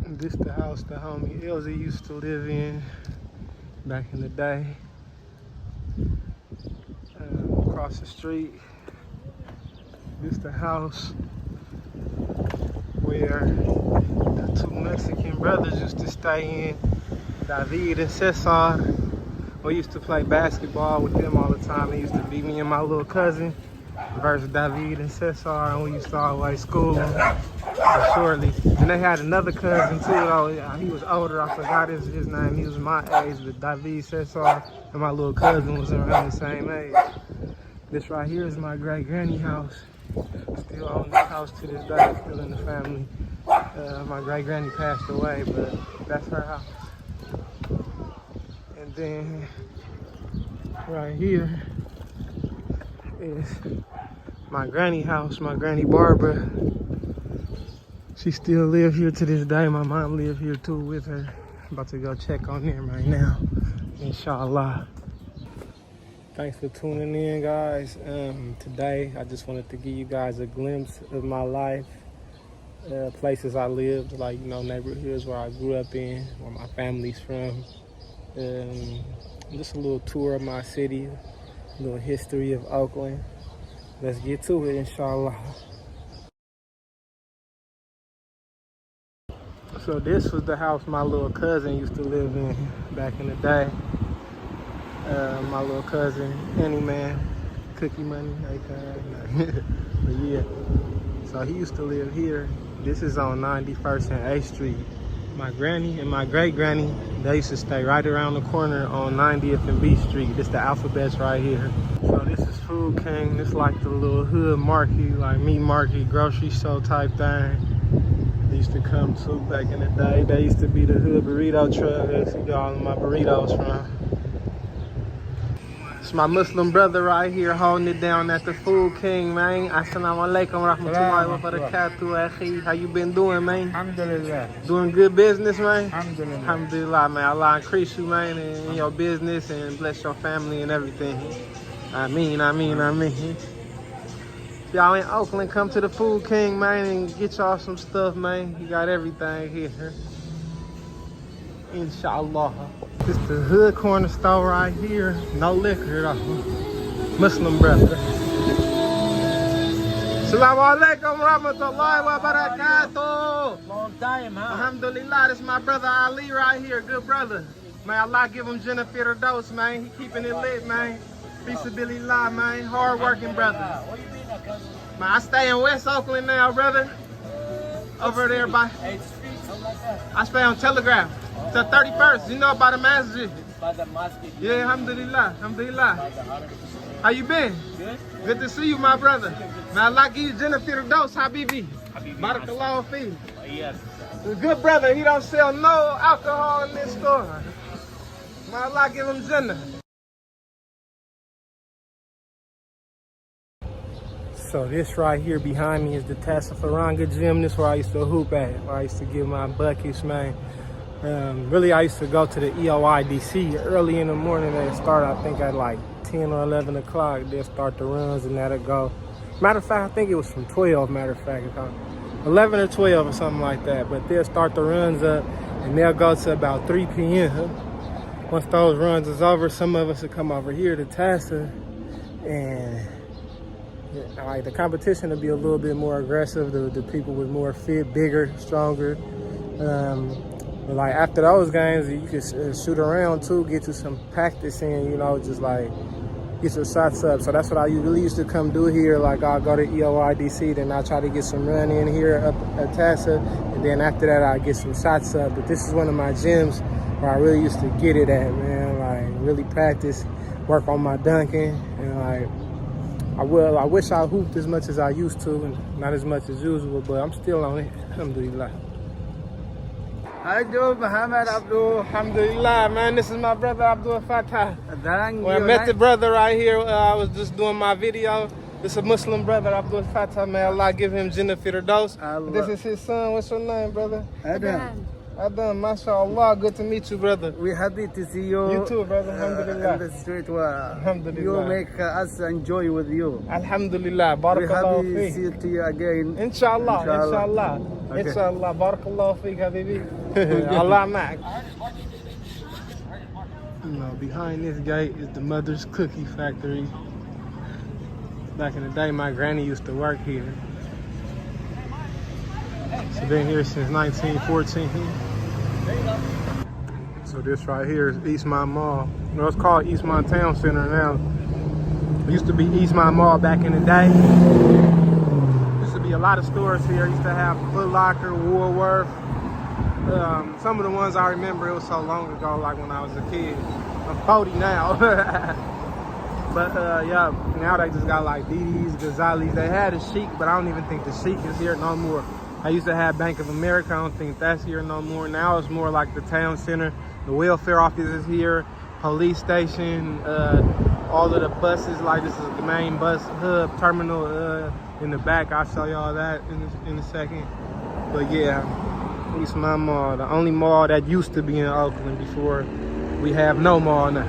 This the house the homie Elsie used to live in back in the day. Across the street, this the house where the two Mexican brothers used to stay in, David and Cesar. We used to play basketball with them all the time. They used to be me and my little cousin versus David and Cesar, and we used to always school them shortly. And they had another cousin too, though. He was older, I forgot his name. He was my age, but David, Cesar, and my little cousin was around the same age. This right here is my great granny house. Still own this house to this day, still in the family. My great granny passed away, but that's her house. And then right here is my granny house, my granny Barbara. She still lives here to this day. My mom lives here too with her. I'm about to go check on them right now, inshallah. Thanks for tuning in, guys. Today, I just wanted to give you guys a glimpse of my life, places I lived, like, you know, neighborhoods where I grew up in, where my family's from. Just a little tour of my city, a little history of Oakland. Let's get to it, inshallah. So this was the house my little cousin used to live in back in the day. My little cousin, Annie Man, Cookie Money, but yeah. So he used to live here. This is on 91st and 8th Street. My granny and my great granny, they used to stay right around the corner on 90th and B Street. This the alphabets right here. So this is Food King. This like the little hood market, like meat market, grocery store type thing. They used to come to back in the day. They used to be the hood burrito truck. That's where you get all of my burritos from. It's my Muslim brother right here holding it down at the Food King, man. Assalamu alaikum rahmatullahi wa barakatuh, akhi. How you been doing, man? Alhamdulillah. Doing good business, man? Alhamdulillah. Alhamdulillah, man. Allah increase you, man, in your business and bless your family and everything. Ameen, ameen, ameen. If y'all in Oakland, come to the Food King, man, and get y'all some stuff, man. You got everything here. Inshallah. This the hood corner store right here. No liquor though. Muslim brother. Assalamu alaikum rahmatullahi wa barakatuh. Long time, huh? Alhamdulillah, this is my brother Ali right here. Good brother. Man, Allah give him Jannah Firdaus, man. He keeping it lit, man. Bismillah, man. Hard working brother. Where you been, cousin? Man, I stay in West Oakland now, brother. Over there by 8th Street, something like that. I stay on Telegraph. To 31st, you know about the masjid. By the mosque. Yeah, alhamdulillah, alhamdulillah. How you been? Good. Good to see you, my brother. Man, Allah give you Jannah Firdaus, Habibi. Barakallahu fi. Yes. A good brother, he don't sell no alcohol in this store. Man, Allah give him Jannah. So this right here behind me is the Tassafaranga gym. This is where I used to hoop at, where I used to give my buckets, man. Really, I used to go to the EOIDC early in the morning. They'd start, I think, at like 10 or 11 o'clock. They'll start the runs and that'll go. Matter of fact, I think it was from 12, matter of fact. 11 or 12 or something like that. But they'll start the runs up and they'll go to about 3 p.m. Once those runs is over, some of us will come over here to Tassa and like the competition will be a little bit more aggressive. The people with more fit, bigger, stronger. But like after those games, you can shoot around too, get you some practice in, you know, just like get your shots up. So that's what I really used to come do here. Like I'll go to EOIDC, then I'll try to get some run in here up at Tassa. And then after that, I'll get some shots up. But this is one of my gyms where I really used to get it at, man. Like really practice, work on my dunking. And like, I wish I hooped as much as I used to and not as much as usual, but I'm still on it, alhamdulillah. Hi, Joe, Muhammad Abdul. Alhamdulillah, man. This is my brother Abdul Fattah. Thank Well, I you. met the brother right here. I was just doing my video. This is a Muslim brother, Abdul Fattah. May Allah give him Jannah Firdaus. Allah. This is his son. What's your name, brother? Adam. I done, mashallah. Good to meet you, brother. We're happy to see you. You too, brother. In Alhamdulillah. the street. You Alhamdulillah. make us enjoy with you. Alhamdulillah. We're Barakallahu happy to see feek. you again. Inshallah. Inshallah. Okay. Inshallah. Barakallahu feek, habibi. Allah ma'ak. You know, behind this gate is the Mother's Cookie Factory. Back in the day, my granny used to work here. She's been here since 1914. So this right here is Eastmont Mall. You know, it's called Eastmont Town Center now. It used to be Eastmont Mall back in the day. Used to be a lot of stores here. Used to have Foot Locker, Woolworth. Some of the ones I remember, it was so long ago, like when I was a kid. I'm 40 now. But yeah, now they just got like DD's, Ghazali's. They had a Chic, but I don't even think the Chic is here no more. I used to have Bank of America. I don't think that's here no more. Now it's more like the town center. The welfare office is here, police station, all of the buses. Like this is the main bus hub terminal in the back. I'll show y'all that in a second. But yeah, Eastmont Mall, the only mall that used to be in Oakland before we have no mall now.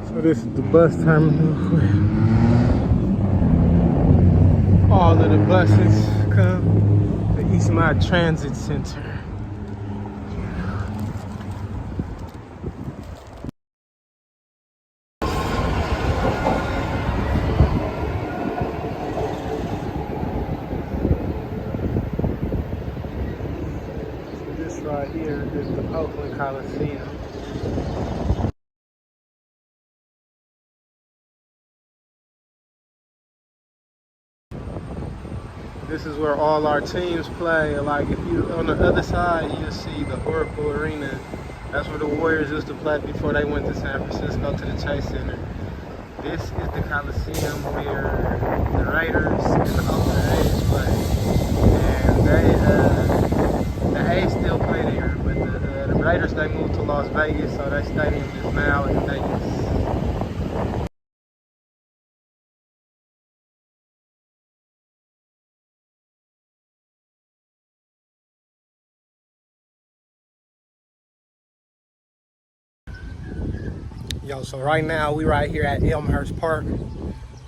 So this is the bus terminal where all of the buses come. The Eastmont Transit Center. So this right here is the Oakland Coliseum. This is where all our teams play. Like if you on the other side, you'll see the Oracle Arena. That's where the Warriors used to play before they went to San Francisco to the Chase Center. This is the Coliseum where the Raiders and the Oakland A's play. And the A's still play there, but the Raiders, they moved to Las Vegas, so their stadium is now in Vegas. Yo, so right now we right here at Elmhurst Park.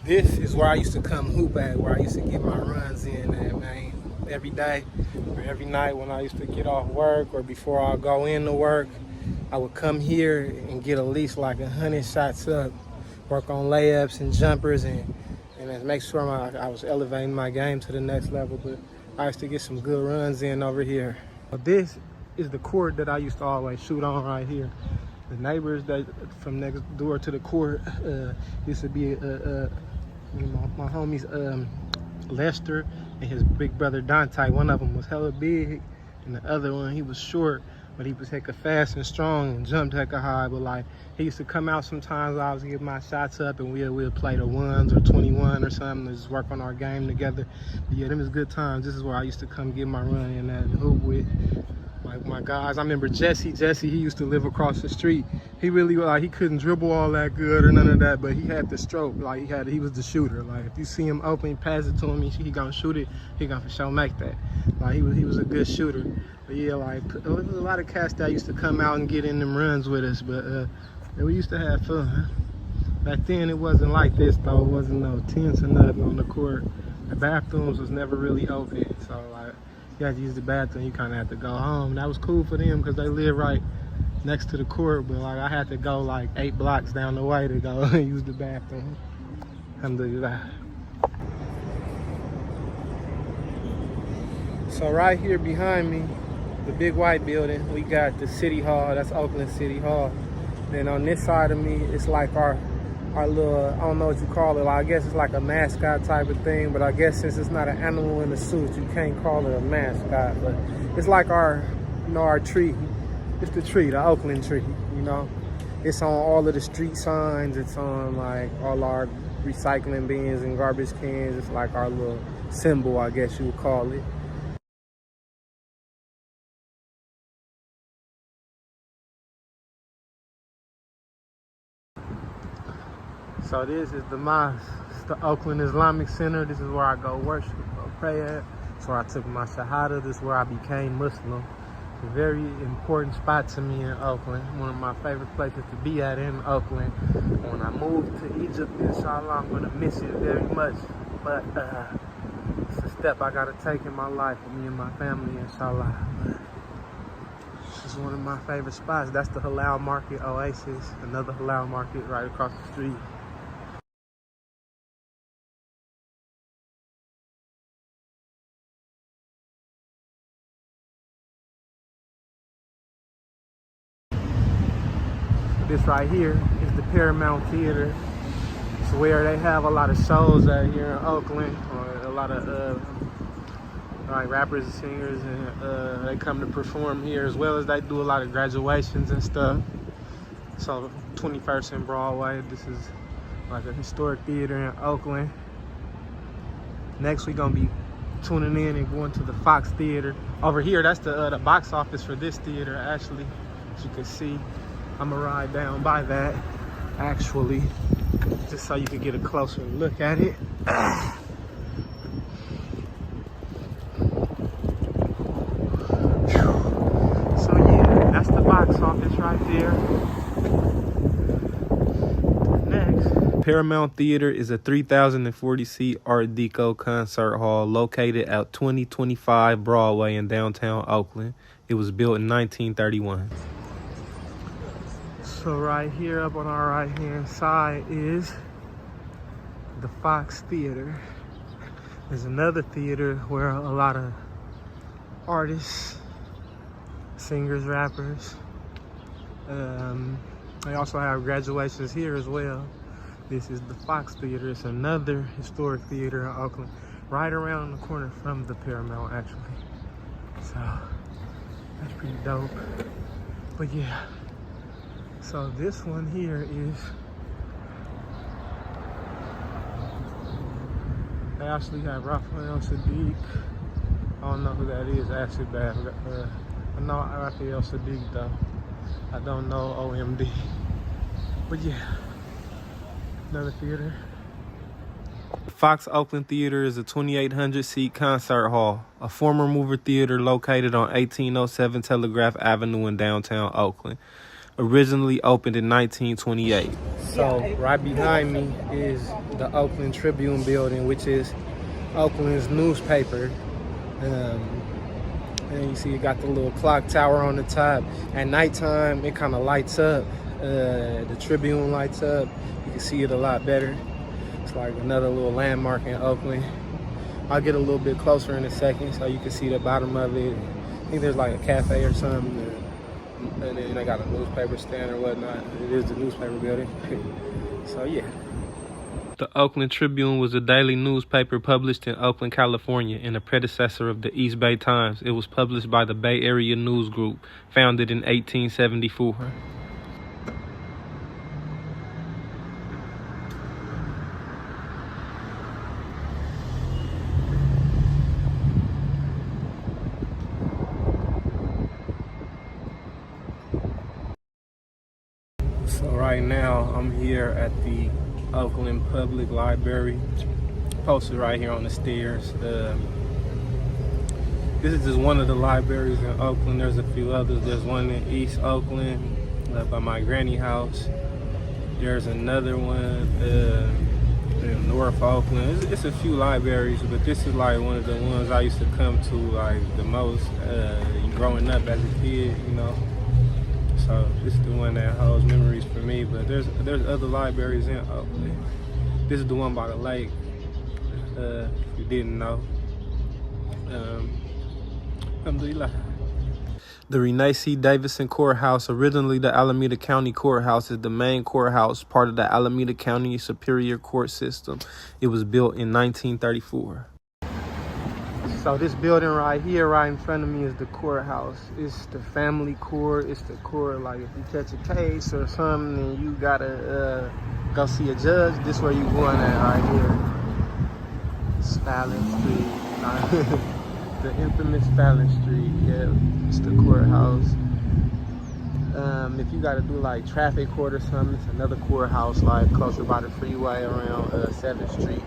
This is where I used to come hoop at, where I used to get my runs in at, man. Every day or every night when I used to get off work or before I go into work, I would come here and get at least like 100 shots up, work on layups and jumpers and make sure I was elevating my game to the next level. But I used to get some good runs in over here. But this is the court that I used to always shoot on right here. The neighbors that from next door to the court used to be my homies Lester and his big brother Dante. One of them was hella big and the other one, he was short, but he was hecka fast and strong and jumped hecka high. But like he used to come out sometimes I was getting my shots up and we'll play the ones or 21 or something to just work on our game together. But yeah, them is good times. This is where I used to come get my run in that hoop with my guys. I remember Jesse, he used to live across the street. He really, like, he couldn't dribble all that good or none of that, but he had the stroke. Like, he was the shooter. Like, if you see him open, you pass it to him, he gonna shoot it, he gonna for sure make that. Like, he was a good shooter. But yeah, like, there was a lot of cats that used to come out and get in them runs with us, but we used to have fun. Back then, it wasn't like this, though. It wasn't no tents or nothing on the court. The bathrooms was never really open, so, like, you had to use the bathroom, you kind of had to go home. That was cool for them because they live right next to the court, but like I had to go like 8 blocks down the way to go use the bathroom. Alhamdulillah. So right here behind me, the big white building, we got the City Hall. That's Oakland City Hall. Then on this side of me, it's like our little, I don't know what you call it. I guess it's like a mascot type of thing, but I guess since it's not an animal in a suit, you can't call it a mascot. But it's like our tree. It's the tree, the Oakland tree, you know. It's on all of the street signs. It's on like all our recycling bins and garbage cans. It's like our little symbol, I guess you would call it. So this is the mosque the Oakland Islamic Center. This is where I go worship, go pray at. That's where I took my Shahada. This is where I became Muslim. It's a very important spot to me in Oakland. One of my favorite places to be at in Oakland. When I move to Egypt, inshallah, I'm gonna miss it very much. But it's a step I gotta take in my life with me and my family, inshallah. This is one of my favorite spots. That's the Halal Market Oasis, another Halal Market right across the street. This right here is the Paramount Theater. It's where they have a lot of shows out here in Oakland, or a lot of like rappers and singers, and they come to perform here, as well as they do a lot of graduations and stuff. So 21st and Broadway, this is like a historic theater in Oakland. Next we're gonna be tuning in and going to the Fox Theater. Over here, that's the box office for this theater, actually, as you can see. I'm gonna ride down by that, actually, just so you can get a closer look at it. So yeah, that's the box office right there. Next, Paramount Theater is a 3,040-seat Art Deco concert hall located at 2025 Broadway in downtown Oakland. It was built in 1931. So right here up on our right hand side is the Fox Theater. There's another theater where a lot of artists, singers, rappers, they also have graduations here as well. This is the Fox Theater. It's another historic theater in Oakland, right around the corner from the Paramount, actually. So that's pretty dope. But yeah. So this one here is, they actually have Raphael Sadiq. I don't know who that is actually, but I know Raphael Sadiq though. I don't know OMD. But yeah, another theater. Fox Oakland Theater is a 2,800-seat concert hall, a former mover theater located on 1807 Telegraph Avenue in downtown Oakland. Originally opened in 1928. So right behind me is the Oakland Tribune building, which is Oakland's newspaper. And you see it got the little clock tower on the top. At nighttime, it kind of lights up. The Tribune lights up. You can see it a lot better. It's like another little landmark in Oakland. I'll get a little bit closer in a second so you can see the bottom of it. I think there's like a cafe or something. And then they got a newspaper stand or whatnot. It is the newspaper building. So yeah. The Oakland Tribune was a daily newspaper published in Oakland, California, and a predecessor of the East Bay Times. It was published by the Bay Area News Group, founded in 1874. So right now I'm here at the Oakland Public Library, posted right here on the stairs. This is just one of the libraries in Oakland. There's a few others. There's one in East Oakland by my granny house. There's another one in North Oakland. It's a few libraries, but this is like one of the ones I used to come to like the most growing up as a kid, you know. So this is the one that holds memories for me, but there's other libraries in Oakland. This is the one by the lake, if you didn't know. Alhamdulillah. The Renee C. Davidson Courthouse, originally the Alameda County Courthouse, is the main courthouse, part of the Alameda County Superior Court system. It was built in 1934. So this building right here, right in front of me, is the courthouse. It's the family court. It's the court, like if you catch a case or something and you gotta go see a judge, this is where you going at right here. Fallon Street. The infamous Fallon Street. Yeah, it's the courthouse. If you got to do like traffic court or something, it's another courthouse like closer by the freeway around 7th Street.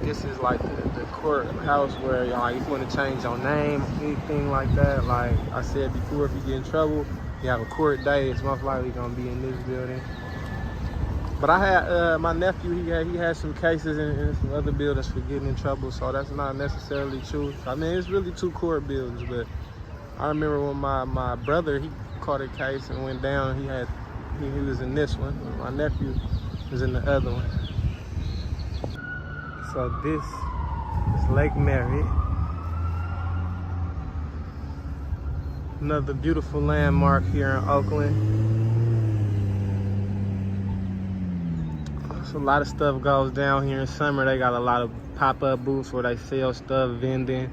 This is like the courthouse where like if you want to change your name, anything like that. Like I said before, if you get in trouble, you have a court day, it's most likely gonna be in this building. But I had my nephew, he had some cases in some other buildings for getting in trouble, so that's not necessarily true. I mean, it's really 2 court buildings, but I remember when my brother, he caught a case and went down, he was in this one. My nephew was in the other one. So this is Lake Merritt. Another beautiful landmark here in Oakland. A lot of stuff goes down here in summer. They got a lot of pop-up booths where they sell stuff, vending.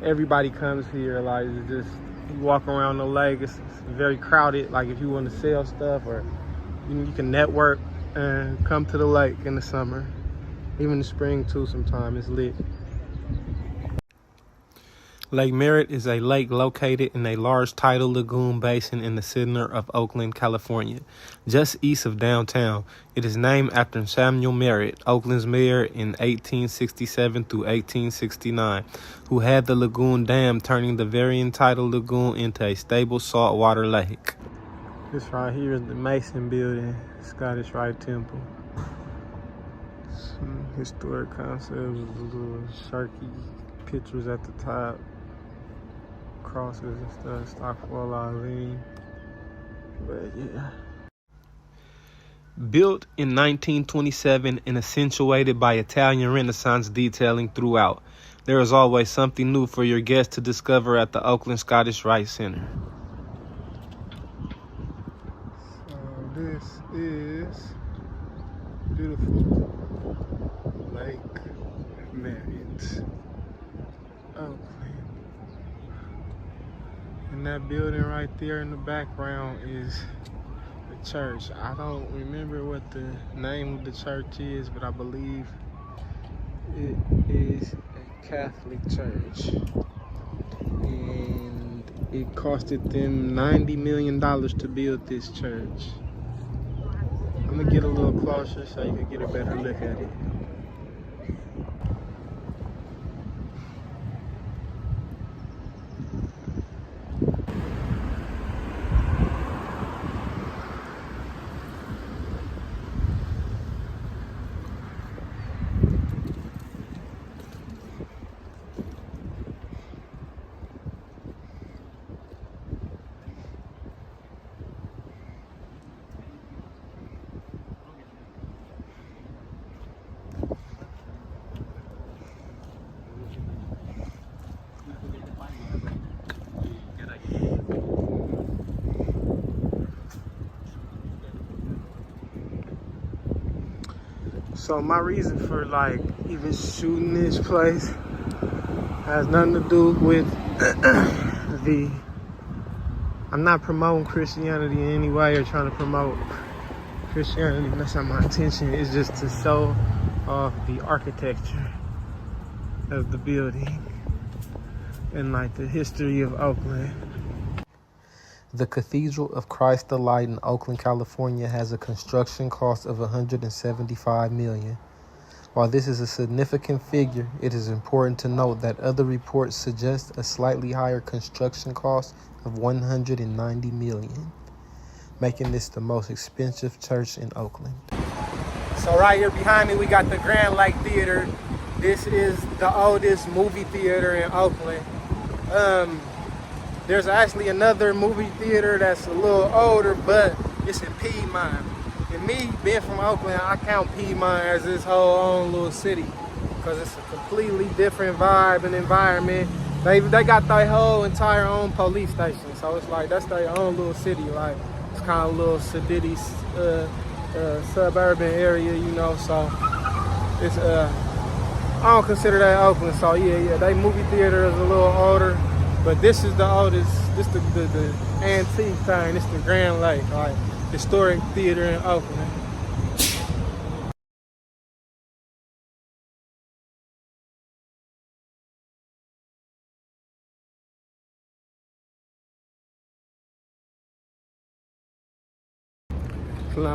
Everybody comes here. Like, it's just, you walk around the lake, it's very crowded. Like if you want to sell stuff or you can network and come to the lake in the summer. Even in the spring too, sometimes it's lit. Lake Merritt is a lake located in a large tidal lagoon basin in the center of Oakland, California, just east of downtown. It is named after Samuel Merritt, Oakland's mayor in 1867 through 1869, who had the lagoon dammed, turning the varying tidal lagoon into a stable saltwater lake. This right here is the Mason Building, Scottish Rite Temple. Some historic concepts with little sharky pictures at the top. Crosses and stuff, stock for Eileen. But yeah. Built in 1927 and accentuated by Italian Renaissance detailing throughout, there is always something new for your guests to discover at the Oakland Scottish Rite Center. So this is beautiful Lake Merritt, Oakland. And that building right there in the background is the church. I don't remember what the name of the church is, but I believe it is a Catholic church. And it costed them $90 million to build this church. I'm gonna get a little closer so you can get a better look at it. So my reason for like even shooting this place has nothing to do with I'm not promoting Christianity in any way or trying to promote Christianity. That's not my intention. It's just to show off the architecture of the building and like the history of Oakland. The Cathedral of Christ the Light in Oakland, California has a construction cost of $175 million. While this is a significant figure, it is important to note that other reports suggest a slightly higher construction cost of $190 million, making this the most expensive church in Oakland. So right here behind me, we got the Grand Lake Theater. This is the oldest movie theater in Oakland. There's actually another movie theater that's a little older, but it's in Piedmont. And me, being from Oakland, I count Piedmont as this whole own little city because it's a completely different vibe and environment. They got their whole entire own police station, so it's like that's their own little city. Like it's kind of a little sedity, suburban area, you know. So it's I don't consider that Oakland. So yeah, they movie theater is a little older. But this is the oldest, this the antique thing, this the Grand Lake, like historic theater in Oakland.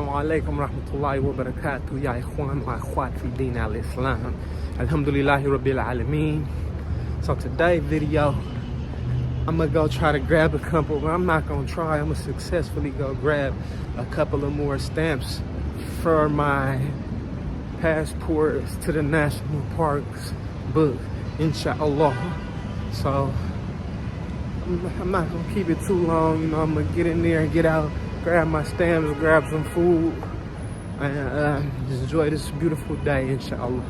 Assalamu alaikum rahmatullahi wa barakatuh. Ya ikhwan wa akhwat fi din al-Islam. Alhamdulillahi rabbil alameen. So today's video, I'm gonna go try to grab a couple, but I'm not gonna try. I'm gonna successfully go grab a couple of more stamps for my passports to the national parks book, inshallah. So I'm not gonna keep it too long. You know, I'm gonna get in there and get out, grab my stamps, grab some food, and just enjoy this beautiful day, inshallah.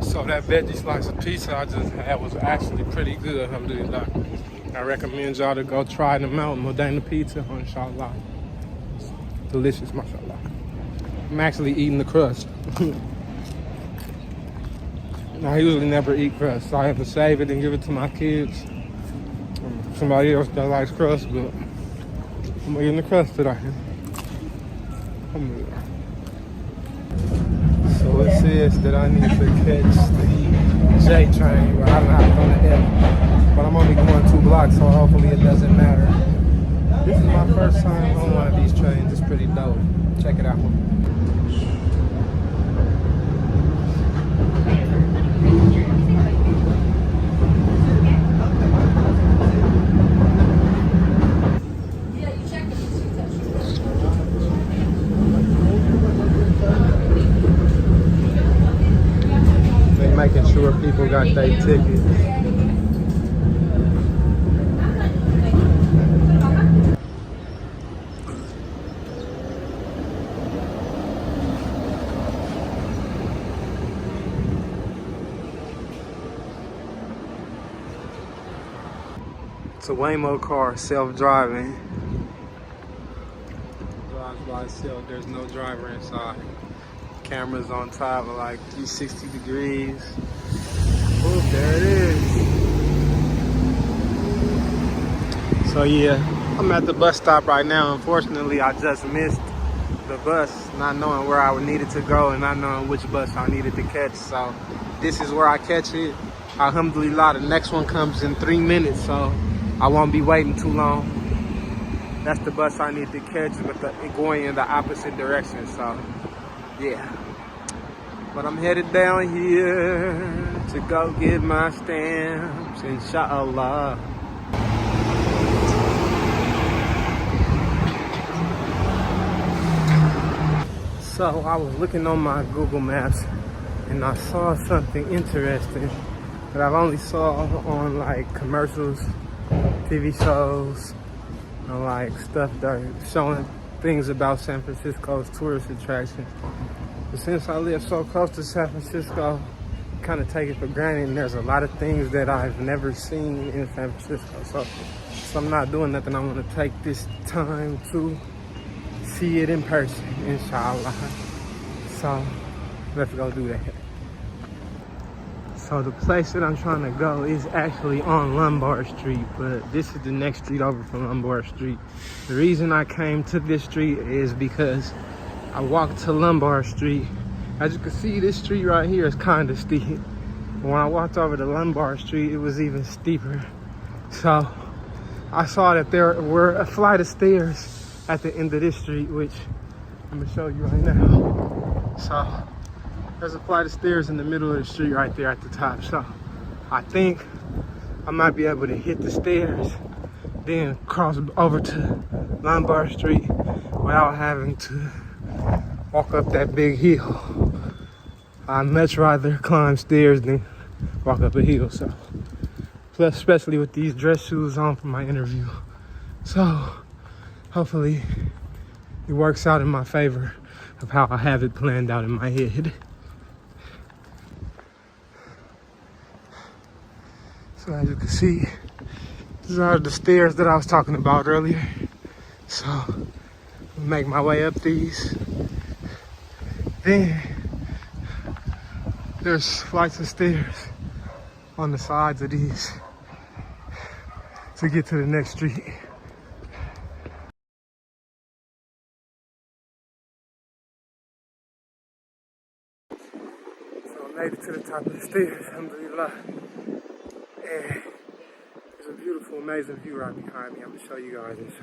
So that veggie slice of pizza I just had was actually pretty good, alhamdulillah. I recommend y'all to go try them out. Modena Pizza, inshallah. It's delicious, mashallah. I'm actually eating the crust. I usually never eat crust, so I have to save it and give it to my kids. Somebody else that likes crust, but I'm eating the crust today. Alhamdulillah. So it says that I need to catch the J train, but I'm not on the F. But I'm only going 2 blocks, so hopefully it doesn't matter. This is my first time on one of these trains. It's pretty dope. Check it out. Making sure people got their tickets. It's a Waymo car, self-driving. Drives by itself, there's no driver inside. Cameras on top of like 360 degrees. Oh, there it is. So yeah, I'm at the bus stop right now. Unfortunately, I just missed the bus, not knowing where I needed to go and not knowing which bus I needed to catch. So this is where I catch it. Alhamdulillah, the next one comes in 3 minutes, so I won't be waiting too long. That's the bus I need to catch, but going in the opposite direction, so yeah. But I'm headed down here to go get my stamps, inshallah. So I was looking on my Google Maps and I saw something interesting that I've only saw on like commercials, TV shows, and like stuff that are showing things about San Francisco's tourist attractions. But since I live so close to San Francisco, I kind of take it for granted, and there's a lot of things that I've never seen in San Francisco. So I'm not doing nothing. I'm gonna take this time to see it in person, inshallah. So let's go do that. So the place that I'm trying to go is actually on Lombard Street, but this is the next street over from Lombard Street. The reason I came to this street is because I walked to Lombard Street. As you can see, this street right here is kind of steep. When I walked over to Lombard Street, it was even steeper. So I saw that there were a flight of stairs at the end of this street, which I'm gonna show you right now. So there's a flight of stairs in the middle of the street right there at the top. So I think I might be able to hit the stairs, then cross over to Lombard Street without having to walk up that big hill. I'd much rather climb stairs than walk up a hill. So, plus especially with these dress shoes on for my interview. So hopefully it works out in my favor of how I have it planned out in my head. So as you can see, these are the stairs that I was talking about earlier. So Make my way up these. Then there's flights of stairs on the sides of these to get to the next street. So I made it to the top of the stairs, alhamdulillah. And there's a beautiful, amazing view right behind me. I'm gonna show you guys this.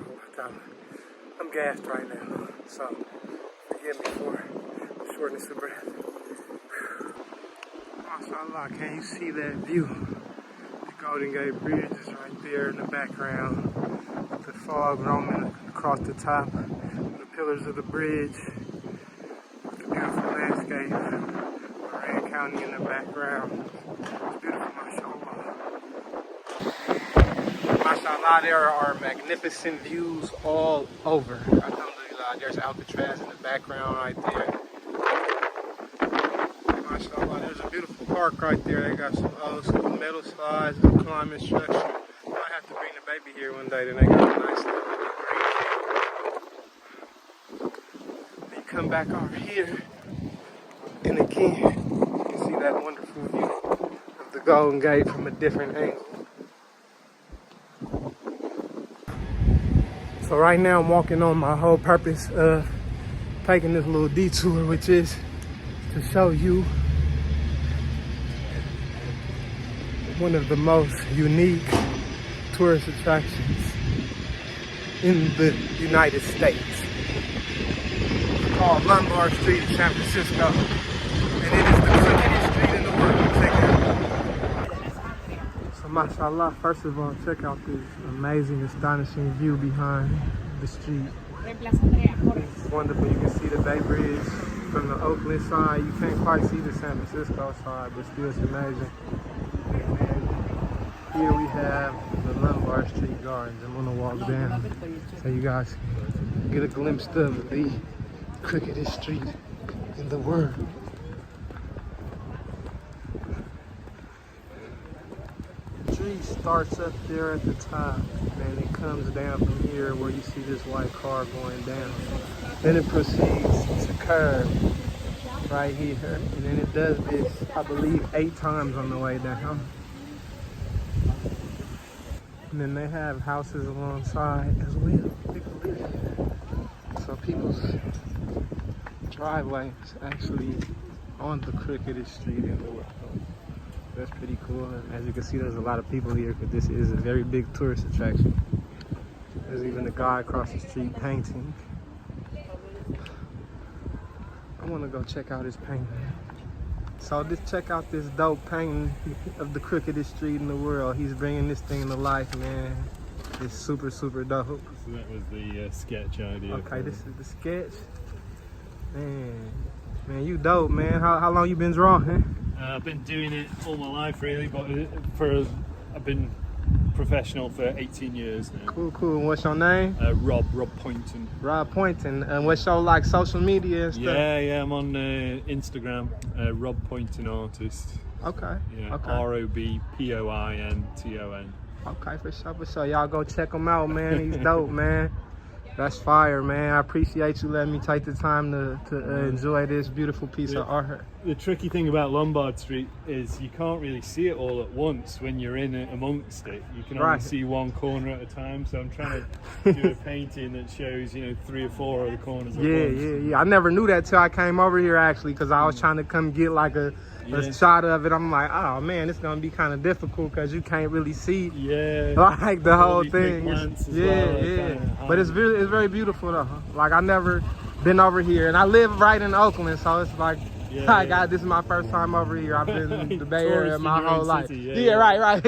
I'm gassed right now, so forgive me for the shortness of breath. MashaAllah, can you see that view? The Golden Gate Bridge is right there in the background, with the fog roaming across the top, the pillars of the bridge, with the beautiful landscape, Marin County in the background. It's beautiful, MashaAllah. MashaAllah, there are magnificent views all over. Alhamdulillah, there's Alcatraz in the background right there. MashaAllah, there's a beautiful park right there. They got some old school metal slides and climbing structure. I might have to bring the baby here one day, then they got a nice little green. You come back over here, and again, you can see that wonderful view of the Golden Gate from a different angle. So right now I'm walking on my whole purpose of taking this little detour, which is to show you one of the most unique tourist attractions in the United States. It's called Lombard Street in San Francisco, and it is the crookedest street in the world. Check it out. So mashallah, first of all, check out this amazing, astonishing view behind the street. It's wonderful. You can see the Bay Bridge from the Oakland side. You can't quite see the San Francisco side, but still it's amazing. And here we have the Lombard Street Gardens. I'm gonna walk down so you guys can get a glimpse of the crookedest street in the world. The tree starts up there at the top, and it comes down from here where you see this white car going down. Then it proceeds to curve right here, and then it does this, I believe, 8 times on the way down. And then they have houses alongside as well. People live here. So people's driveway is actually on the crookedest street in the world. That's pretty cool. And as you can see, there's a lot of people here because this is a very big tourist attraction. There's even a guy across the street painting. I want to go check out his painting. So just check out this dope painting of the crookedest street in the world. He's bringing this thing to life, man. It's super, super dope. So that was the sketch idea. Okay, this is the sketch. Man, you dope, man. How long you been drawing? I've been doing it all my life, really, but I've been professional for 18 years now. Cool. And what's your name? Rob Poynton. Rob Poynton. And what's your like social media and stuff? Yeah, I'm on Instagram. Rob Poynton Artist. Okay. Yeah, okay. ROBPOINTON. Okay, for sure. Y'all go check him out, man. He's dope, man. That's fire, man. I appreciate you letting me take the time to enjoy this beautiful piece of art. The tricky thing about Lombard Street is you can't really see it all at once when you're in it amongst it. You can only see one corner at a time. So I'm trying to do a painting that shows, 3 or 4 of the corners at once. Yeah. I never knew that till I came over here, actually, because I was trying to come get like a shot of it. I'm like, oh man, it's gonna be kind of difficult because you can't really see like the whole thing. But it's very beautiful though. Like I never been over here, and I live right in Oakland, so it's like this is my first time over here. I've been in the Bay Area my whole life. Right.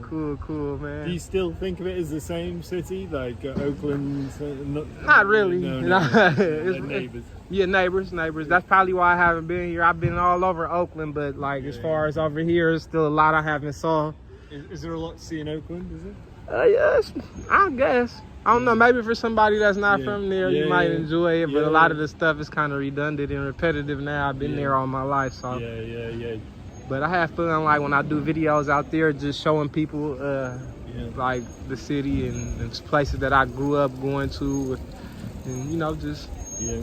Cool, man. Do you still think of it as the same city, like Oakland? Not really. No. Neighbors. Yeah, neighbors. That's probably why I haven't been here. I've been all over Oakland, but like as far as over here, there's still a lot I haven't saw. Is there a lot to see in Oakland? Is it? Yes, I guess. I don't know. Maybe for somebody that's not from there, you might enjoy it. But a lot of the stuff is kind of redundant and repetitive now. I've been there all my life, so. Yeah. But I have fun like when I do videos out there, just showing people like the city and places that I grew up going to with and, you know, just Yeah.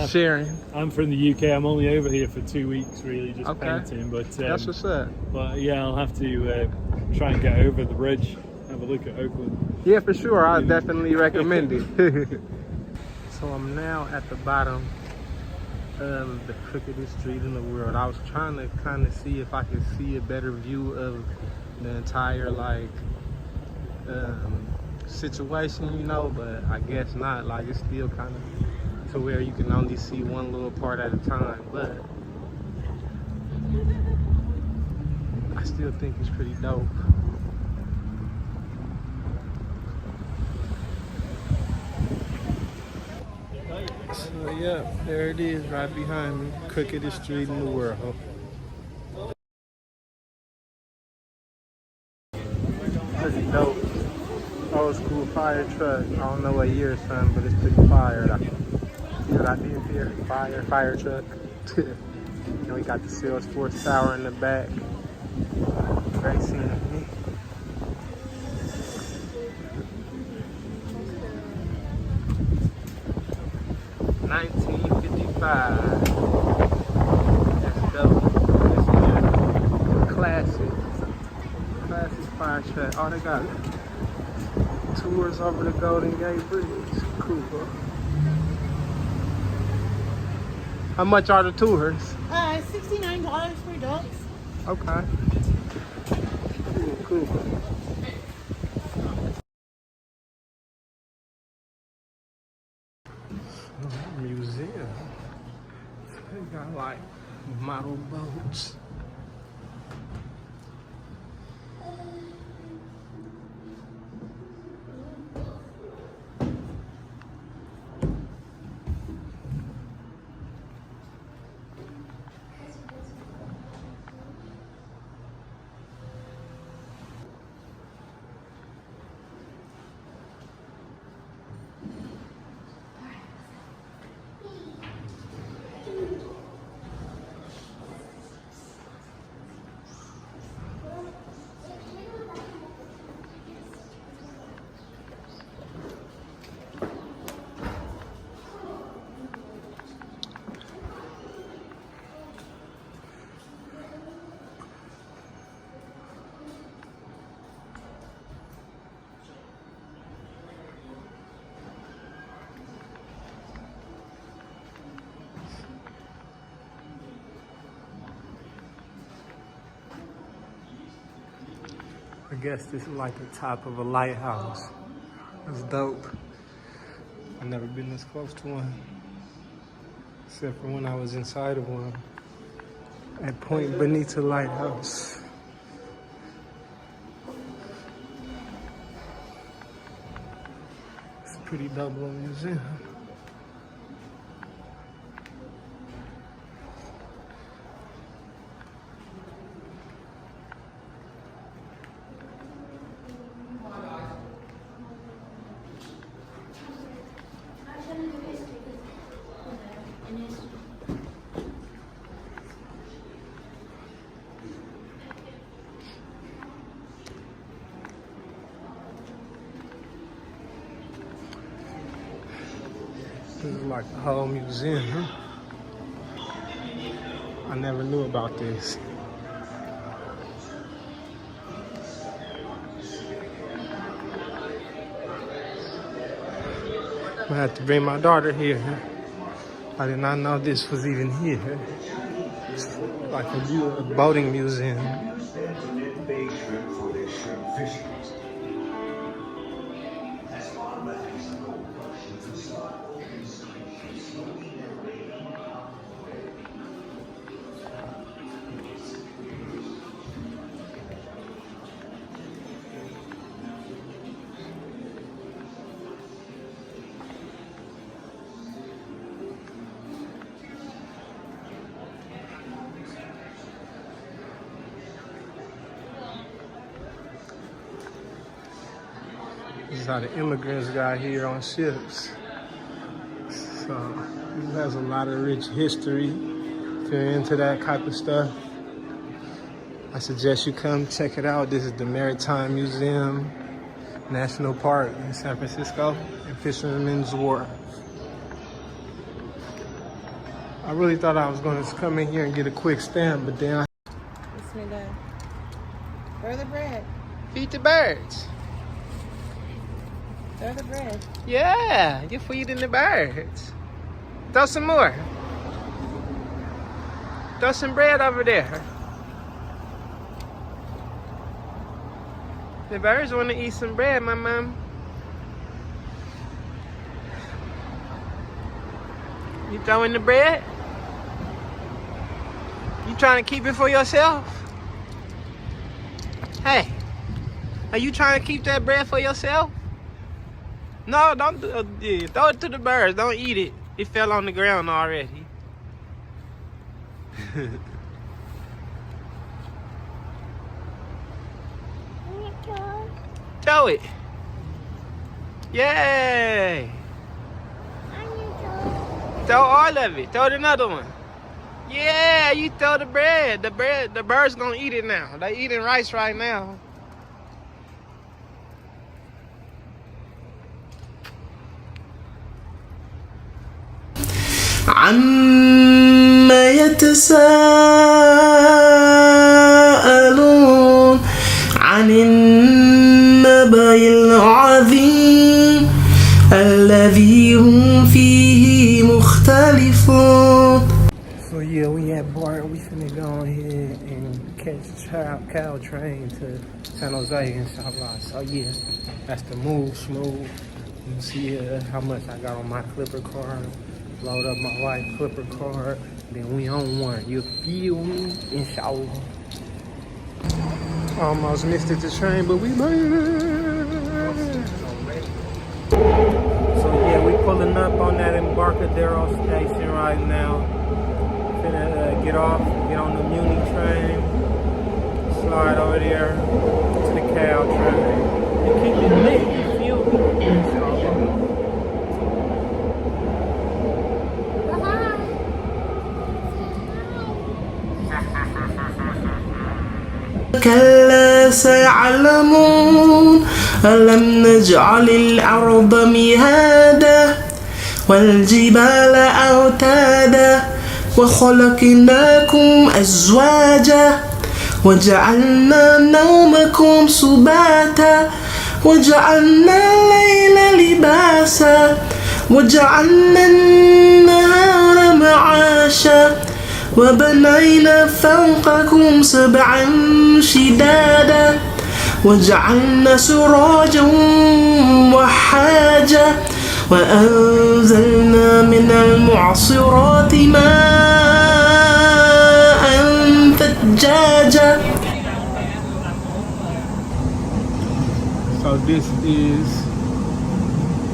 sharing. I'm from the UK. I'm only over here for 2 weeks, really, just Okay. painting. But That's what's up. But yeah, I'll have to try and get over the bridge, have a look at Oakland. Yeah, for sure. I definitely recommend it. So I'm now at the bottom of the crookedest street in the world. I was trying to kind of see if I could see a better view of the entire situation, you know, but I guess not. Like, it's still kind of to where you can only see one little part at a time, but I still think it's pretty dope. So yeah, there it is right behind me, crookedest street in the world. Pretty dope. Old school fire truck. I don't know what year it's from, but it's pretty fire. See what I did here? Fire truck. And we got the Salesforce Tower in the back. Great scenery. $1955. That's dope. This is a classic fire truck. Oh, they got tours over the Golden Gate Bridge. Cool, bro. How much are the tours? $69 for adults. Okay. Cool. Museum. They got like model boats. I guess this is like the top of a lighthouse. That's dope. I've never been this close to one, except for when I was inside of one at Point Bonita Lighthouse. It's a pretty dope little museum. This is like a whole museum. I never knew about this. I had to bring my daughter here. I did not know this was even here. It's like a boating museum. This is how the immigrants got here on ships. So it has a lot of rich history. If you're into that type of stuff, I suggest you come check it out. This is the Maritime Museum National Park in San Francisco and Fisherman's Wharf. I really thought I was going to come in here and get a quick stamp, but then Bismillah. Throw the bread. feed the birds. Throw the bread. Yeah, you're feeding the birds. Throw some more. Throw some bread over there. The birds want to eat some bread, my mom. You throwing the bread? You trying to keep it for yourself? Hey, are you trying to keep that bread for yourself? No, don't do yeah, throw it to the birds. Don't eat it. It fell on the ground already. Throw it. Yay! Throw all of it. Throw another one. Yeah, you throw the bread. The birds gonna eat it now. They eating rice right now. عما يتساءلون عن النبأ العظيم الذي هم فيه مختلفون. So yeah, we at Bart. We finna go ahead and catch the cow train to San Jose, inshallah. So yeah, that's the move, smooth. You see how much I got on my Clipper card. Load up my wife's Clipper card. Then we on one. You feel me? Inshallah. Almost missed it the train, but we made it. So yeah, we pulling up on that Embarcadero station right now. Finna get off, get on the Muni train, slide over there to the cow train, and keep it lit. You feel me? كلا سيعلمون ألم نجعل الأرض مهادا والجبال أوتادا وخلقناكم أزواجا وجعلنا نومكم سباتا وجعلنا الليل لباسا وجعلنا النهار معاشا وبنينا فوقكم سبعا شدادا وجعلنا سراجا وحاجا وأنزلنا من المعصرات ماء ثجاجا. So this is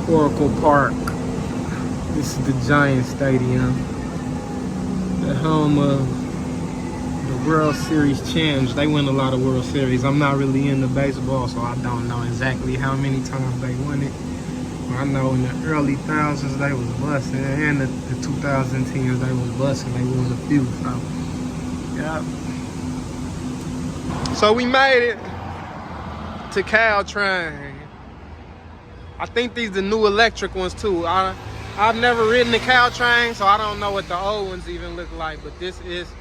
Oracle Park. This is the Giant Stadium, the home of the World Series champs. They win a lot of World Series. I'm not really into baseball, so I don't know exactly how many times they won it. I know in the early thousands they was busting, and the 2010s they was busting. They won a few, so yeah. So we made it to Caltrain. I think these the new electric ones too. I've never ridden the Caltrain, so I don't know what the old ones even look like. But this is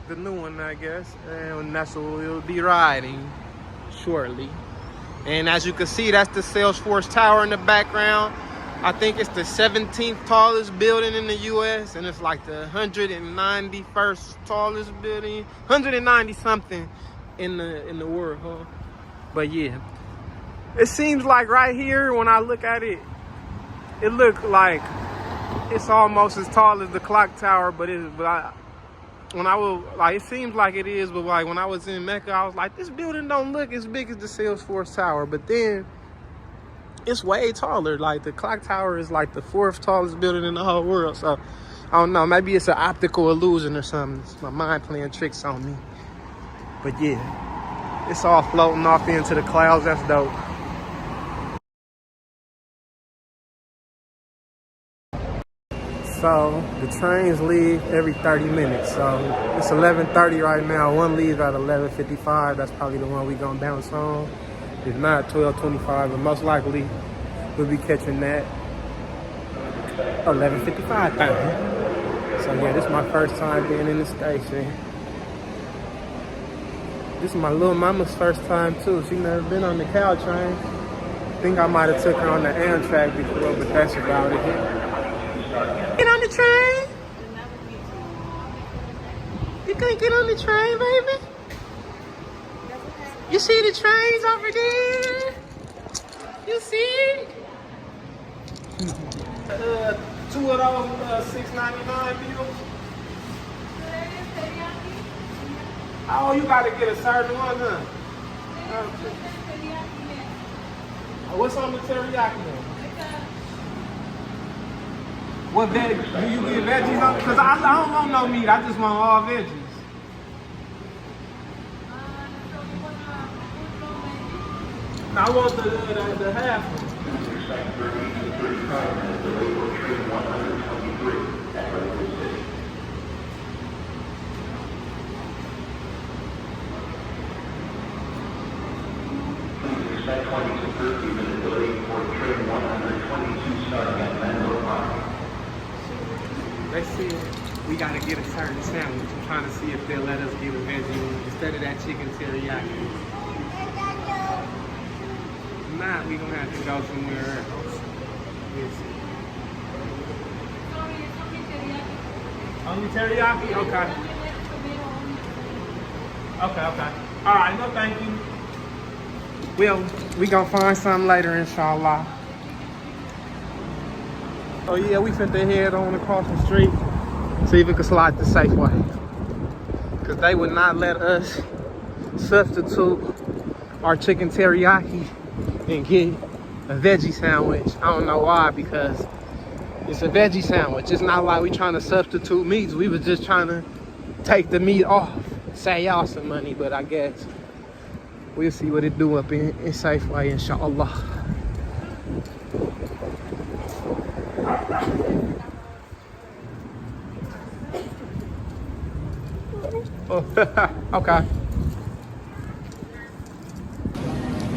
the new one, I guess, and that's what we'll be riding shortly. And as you can see, that's the Salesforce Tower in the background. I think it's the 17th tallest building in the U.S. and it's like the 191st tallest building, 190 something in the world, huh? But yeah, it seems like right here when I look at it, it looks like it's almost as tall as the clock tower, but it seems like it is, but like when I was in Mecca, I was like, this building don't look as big as the Salesforce Tower, but then it's way taller. Like the clock tower is like the 4th tallest building in the whole world. So I don't know, maybe it's an optical illusion or something. It's my mind playing tricks on me. But yeah, it's all floating off into the clouds. That's dope. So the trains leave every 30 minutes. So it's 11:30 right now. One leaves at 11:55. That's probably the one we gonna bounce on. If not, $12.25, but most likely we'll be catching that $11.55 thing. So yeah, this is my first time being in the station. This is my little mama's first time too. She never been on the cow train. I think I might have took her on the Amtrak before, but that's about it. Get on the train. You can't get on the train, baby. You see the trains over there? You see it? Two of those $6.99 bills. Oh, you gotta get a certain one, huh? What's on the teriyaki then? What veg? Do you get veggies on? Because I don't want no meat. I just want all veggies. No, I want the half one. Expect 20 to 30 minute delay for train 122 starting at Menlo Park. They said we gotta get a certain sandwich. I'm trying to see if they'll let us get a veggie one instead of that chicken teriyaki. If not, we gonna have to go somewhere else. Only teriyaki? Okay. Okay. All right, no thank you. Well, we gonna find something later, inshallah. Oh yeah, we finna head on across the street, see if we can slide the Safeway. Cause they would not let us substitute our chicken teriyaki and get a veggie sandwich. I don't know why, because it's a veggie sandwich. It's not like we trying to substitute meats. We was just trying to take the meat off, save y'all some money, but I guess we'll see what it do up in Safeway, inshallah. Oh, okay.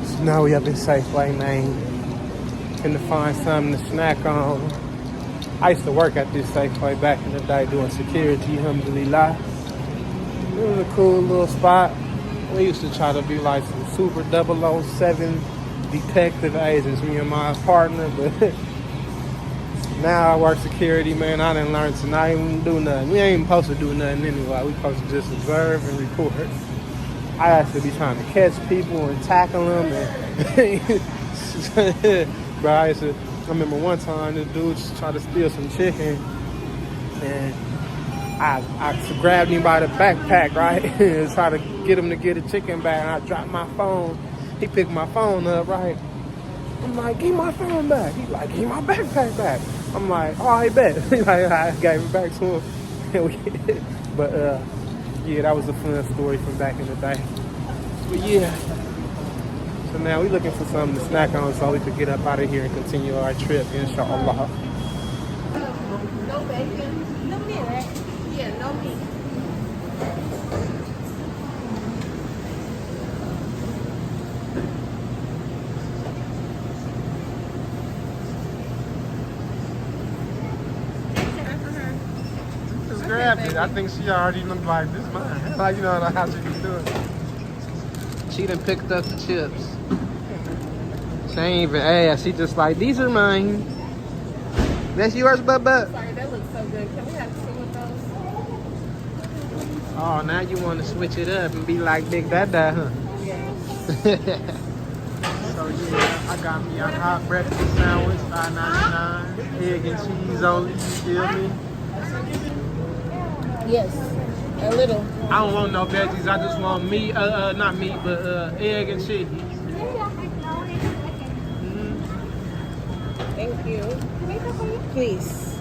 So now we up in Safeway, man. Finna find something to snack on. I used to work at this Safeway back in the day doing security, alhamdulillah. It was a cool little spot. We used to try to be like some super 007 detective agents, me and my partner, but now I work security, man. I done learned to not even do nothing. We ain't even supposed to do nothing anyway. We supposed to just observe and report. I actually be trying to catch people and tackle them. And bro, I remember one time this dude just tried to steal some chicken, and I grabbed him by the backpack, right? And tried to get him to get a chicken back, and I dropped my phone. He picked my phone up, right? I'm like, give my phone back. He's like, give my backpack back. I'm like, oh, I bet. I gave it back to him. But yeah, that was a fun story from back in the day. But yeah, so now we're looking for something to snack on so we could get up out of here and continue our trip, inshallah. No bacon. No meat, right? Yeah, no meat. Just grabbed it. I think she already looked like, this mine. Like, you know how she can do it. She done picked up the chips. She ain't even asked. She just like, these are mine. That's yours, Bubba. Sorry, that looks so good. Can we have two of those? Oh, now you want to switch it up and be like Big Dada, huh? Yeah. So yeah, I got me a hot breakfast sandwich, $5.99. Egg and cheese only, you feel me? Yes, a little. I don't want no veggies, I just want meat, not meat, but egg and cheese. Thank you. Please.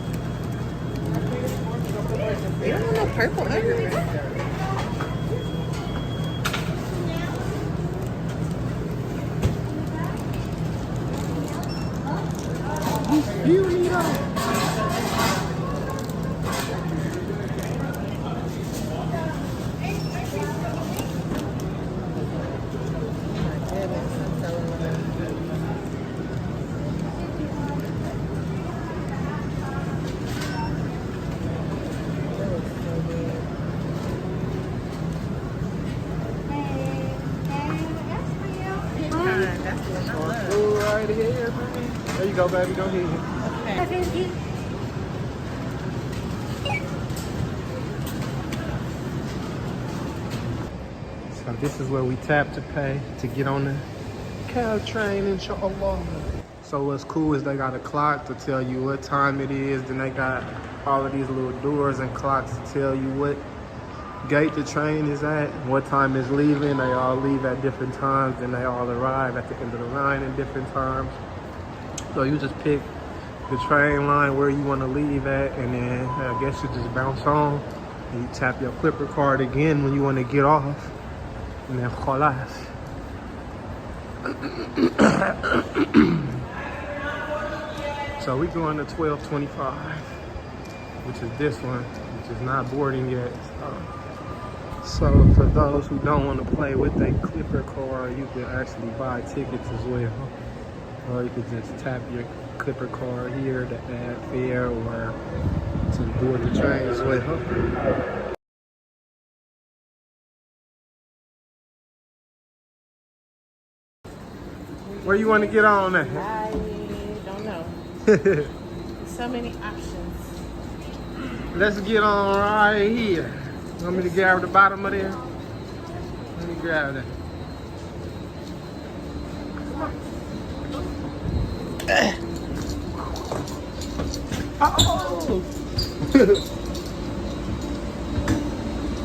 You don't want no purple everywhere. You need all. go, baby. Go ahead. So this is where we tap to pay to get on the cow train, inshallah. So what's cool is they got a clock to tell you what time it is. Then they got all of these little doors and clocks to tell you what gate the train is at, what time it's leaving. They all leave at different times and they all arrive at the end of the line at different times. So you just pick the train line where you want to leave at, and then I guess you just bounce on and you tap your Clipper card again when you want to get off, and then khalas. So we're going to 1225, which is this one, which is not boarding yet. So for those who don't want to play with a Clipper card, you can actually buy tickets as well. Or you could just tap your Clipper card here to add fare or to board the train as well. Where you want to get on at? I don't know. So many options. Let's get on right here. Want me to grab the bottom of there? Let me grab that. Oh!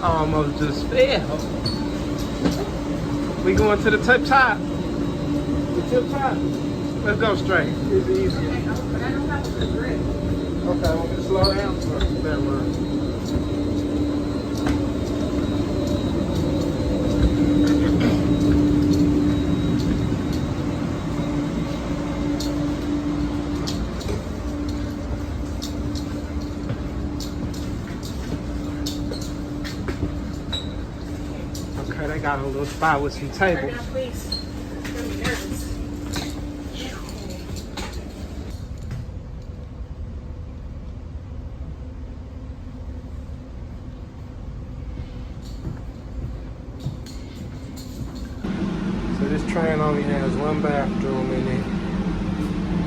Almost just fell. We going to the tip top. The tip top. Let's go straight. It's easy. Okay, want me to slow down? Never mind. Okay, they got a little spot with some tables. Please. I'm nervous. So this train only has one bathroom in it,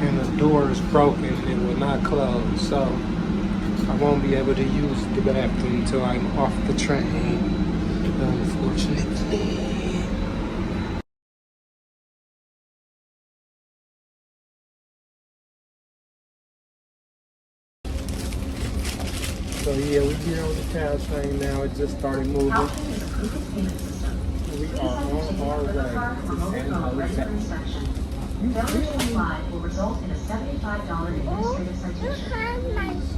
and the door is broken and will not close. So I won't be able to use the bathroom until I'm off the train, unfortunately. So yeah, we get on the cow train now. It just started moving. We are on our way to San Jose. Failure to comply will result in a $75 administrative citation.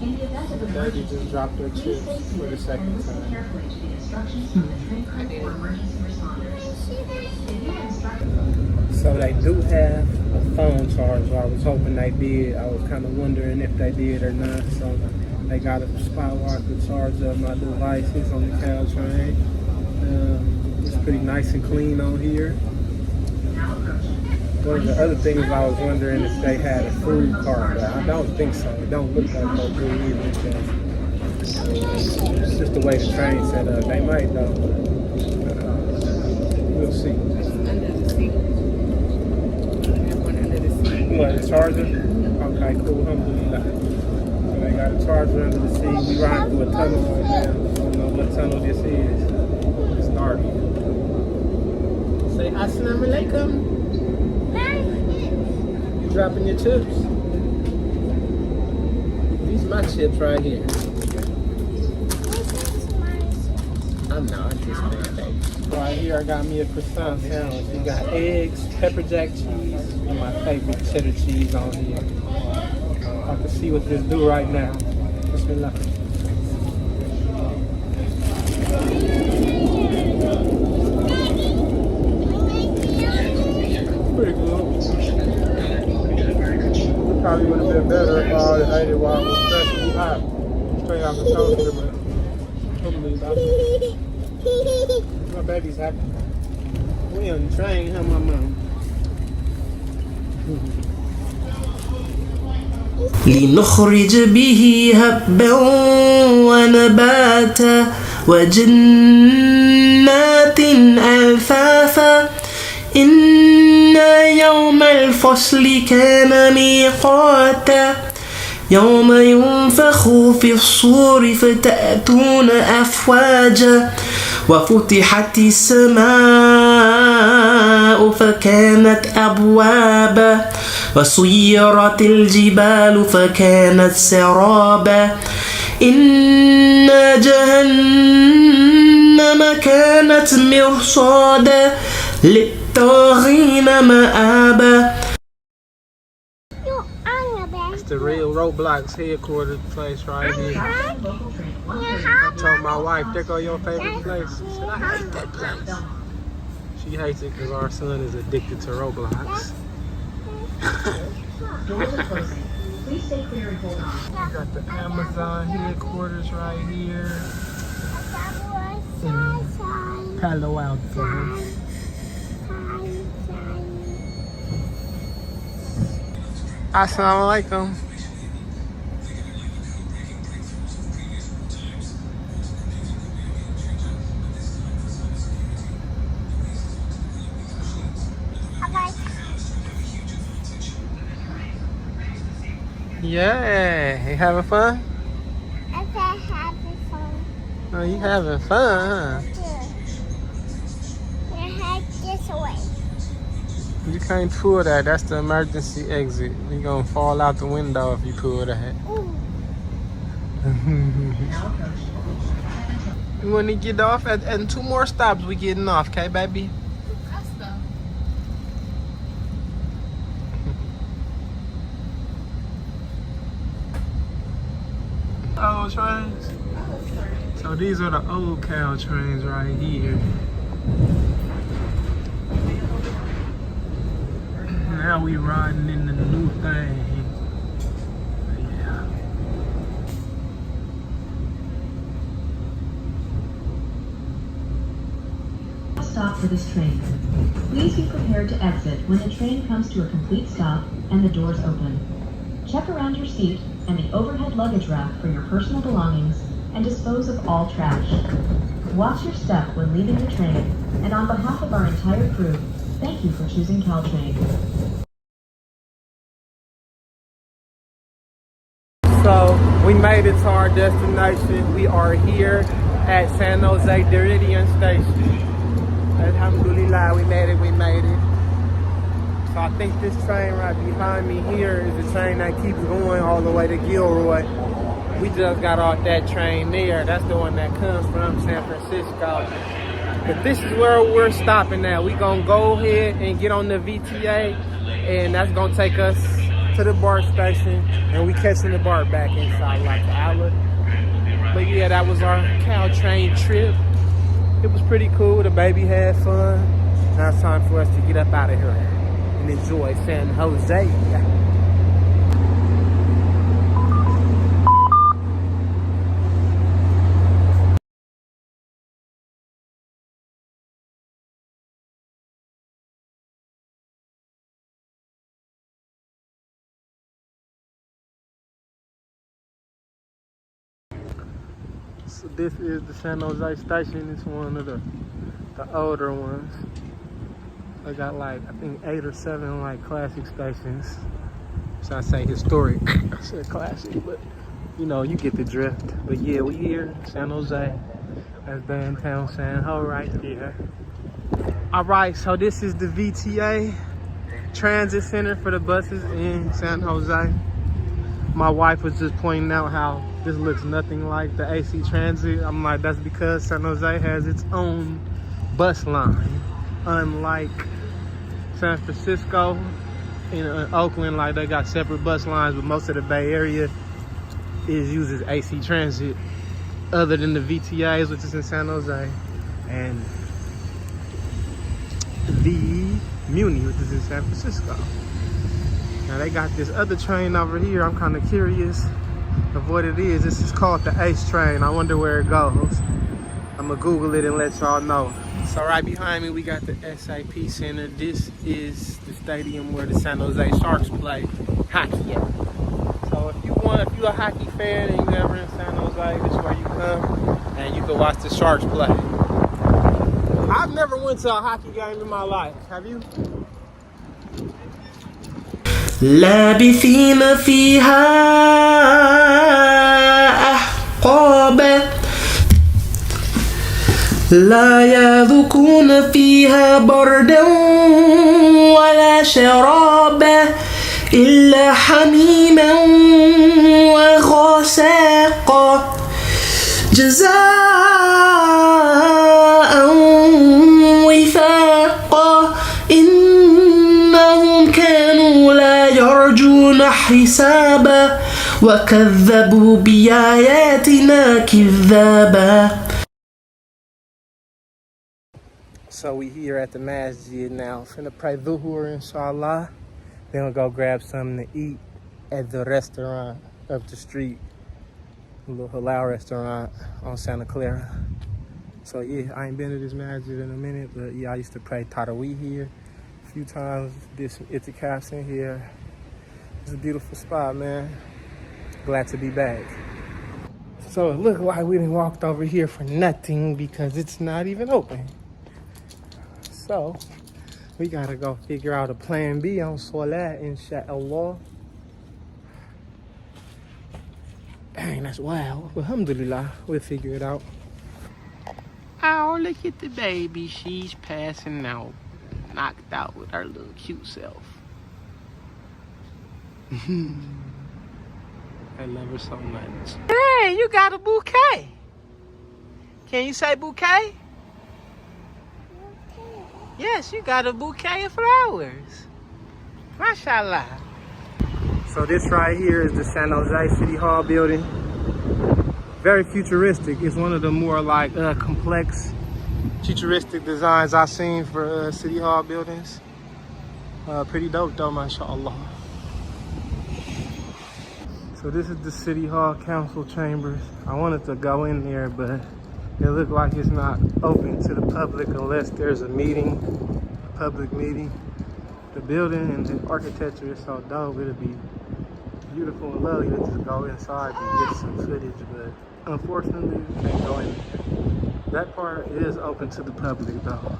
In the event of Daddy emergency, just dropped their please chips stay for the seated second and listen time. carefully to the instructions from the train crew or emergency responders. If you are instructed. So they do have a phone charger. I was hoping they did. I was kind of wondering if they did or not. So they got a spot where I could charge up my devices on the cow train. It's pretty nice and clean on here. One of the other things I was wondering if they had a food cart, but I don't think so. It don't look like they do either. It's just the way the train's set up. They might though. We'll see. Under the seat. I have one under the seat. What, a charger? Okay, cool. Alhamdulillah. So they got a charger under the seat. We ride through a tunnel right now. I don't know what tunnel this is. It's dark. Say assalamu alaikum. You dropping your chips? These are my chips right here. I'm not just mad, baby. Right here, I got me a croissant sandwich. We got eggs, pepper jack cheese, and my favorite cheddar cheese on here. I can see what this do right now. Bismillah. Pretty good. Probably would have been better if I had ate it while it was freshly hot. Straight out the toaster, but alhamdulillah. My baby's happy. We on the train, huh, my mom? لنخرج به هبا ونباتا وجنات ألفافا إنا يوم الفصل كان ميقاتا يوم ينفخ في الصور فتأتون أفواجا وفتحت السماء فكانت أبوابا وسيرت الجبال فكانت سرابا إن جهنم كانت مرصادا للطاغين مآبا. It's the real Roblox headquarters place right here. I told my wife, there go your favorite place. She said, I hate that place. She hates it because our son is addicted to Roblox. Please stay clear and hold on. We got the Amazon headquarters right here in Palo Alto. Assalamu alaikum. Yeah, you having fun? I said having fun. Oh, you having fun, huh? Your head this way. You can't pull that. That's the emergency exit. You're gonna fall out the window if you pull that. We want to get off and 2 more stops. We getting off, okay, baby? Old trains. So these are the old cow trains right here. Now we riding in the new thing. Yeah. Stop for this train. Please be prepared to exit when the train comes to a complete stop and the doors open. Check around your seat and the overhead luggage rack for your personal belongings and dispose of all trash. Watch your step when leaving the train, and on behalf of our entire crew, thank you for choosing Caltrain. So we made it to our destination. We are here at San Jose Meridian Station. Alhamdulillah, we made it. So I think this train right behind me here is the train that keeps going all the way to Gilroy. We just got off that train there. That's the one that comes from San Francisco. But this is where we're stopping at. We're gonna go ahead and get on the VTA, and that's gonna take us to the BART station, and we catching the BART back inside like the outlet. But yeah, that was our Caltrain trip. It was pretty cool. The baby had fun. Now it's time for us to get up out of here and enjoy San Jose. So this is the San Jose station. It's one of the older ones. They got like, I think 8 or 7 like classic stations. So I say historic, I said classic, but you know, you get the drift. But yeah, we here, San Jose. That's downtown San Jose right there. All right, so this is the VTA Transit Center for the buses in San Jose. My wife was just pointing out how this looks nothing like the AC Transit. I'm like, that's because San Jose has its own bus line. Unlike San Francisco and Oakland, like they got separate bus lines, but most of the Bay Area uses AC Transit, other than the VTAs, which is in San Jose, and the Muni, which is in San Francisco. Now they got this other train over here. I'm kind of curious of what it is. This is called the Ace train. I wonder where it goes. I'm gonna Google it and let y'all know. So right behind me, we got the SAP Center. This is the stadium where the San Jose Sharks play hockey at. So if you're a hockey fan and you're ever in San Jose, this is where you come and you can watch the Sharks play. I've never went to a hockey game in my life. Have you? لابثين فيها أحقابا لا يذوقون فيها بردا ولا شرابا إلا حميما وغساقا جزاء وفاقا إنهم كانوا لا يرجون حسابا وكذبوا بآياتنا كذابا. So we here at the masjid now. Finna pray dhuhr, inshallah. Then we'll go grab something to eat at the restaurant up the street. A little halal restaurant on Santa Clara. So yeah, I ain't been to this masjid in a minute, but yeah, I used to pray Taraweeh here a few times. Did some itikafs in here. It's a beautiful spot, man. Glad to be back. So it looked like we didn't walked over here for nothing because it's not even open. So we gotta go figure out a plan B on Salat, inshallah. Dang, that's wild. Alhamdulillah, we'll figure it out. Oh, look at the baby. She's passing out. Knocked out with her little cute self. I love her so much. Hey, you got a bouquet. Can you say bouquet? Yes, you got a bouquet of flowers. MashaAllah. So this right here is the San Jose City Hall building. Very futuristic. It's one of the more like complex futuristic designs I've seen for City Hall buildings. Pretty dope though, MashaAllah. So this is the City Hall Council chambers. I wanted to go in there, but it looked like it's not open to the public unless there's a meeting, a public meeting. The building and the architecture is so dope, it'll be beautiful and lovely to just go inside and get some footage, but unfortunately we can't go in there. That part is open to the public though.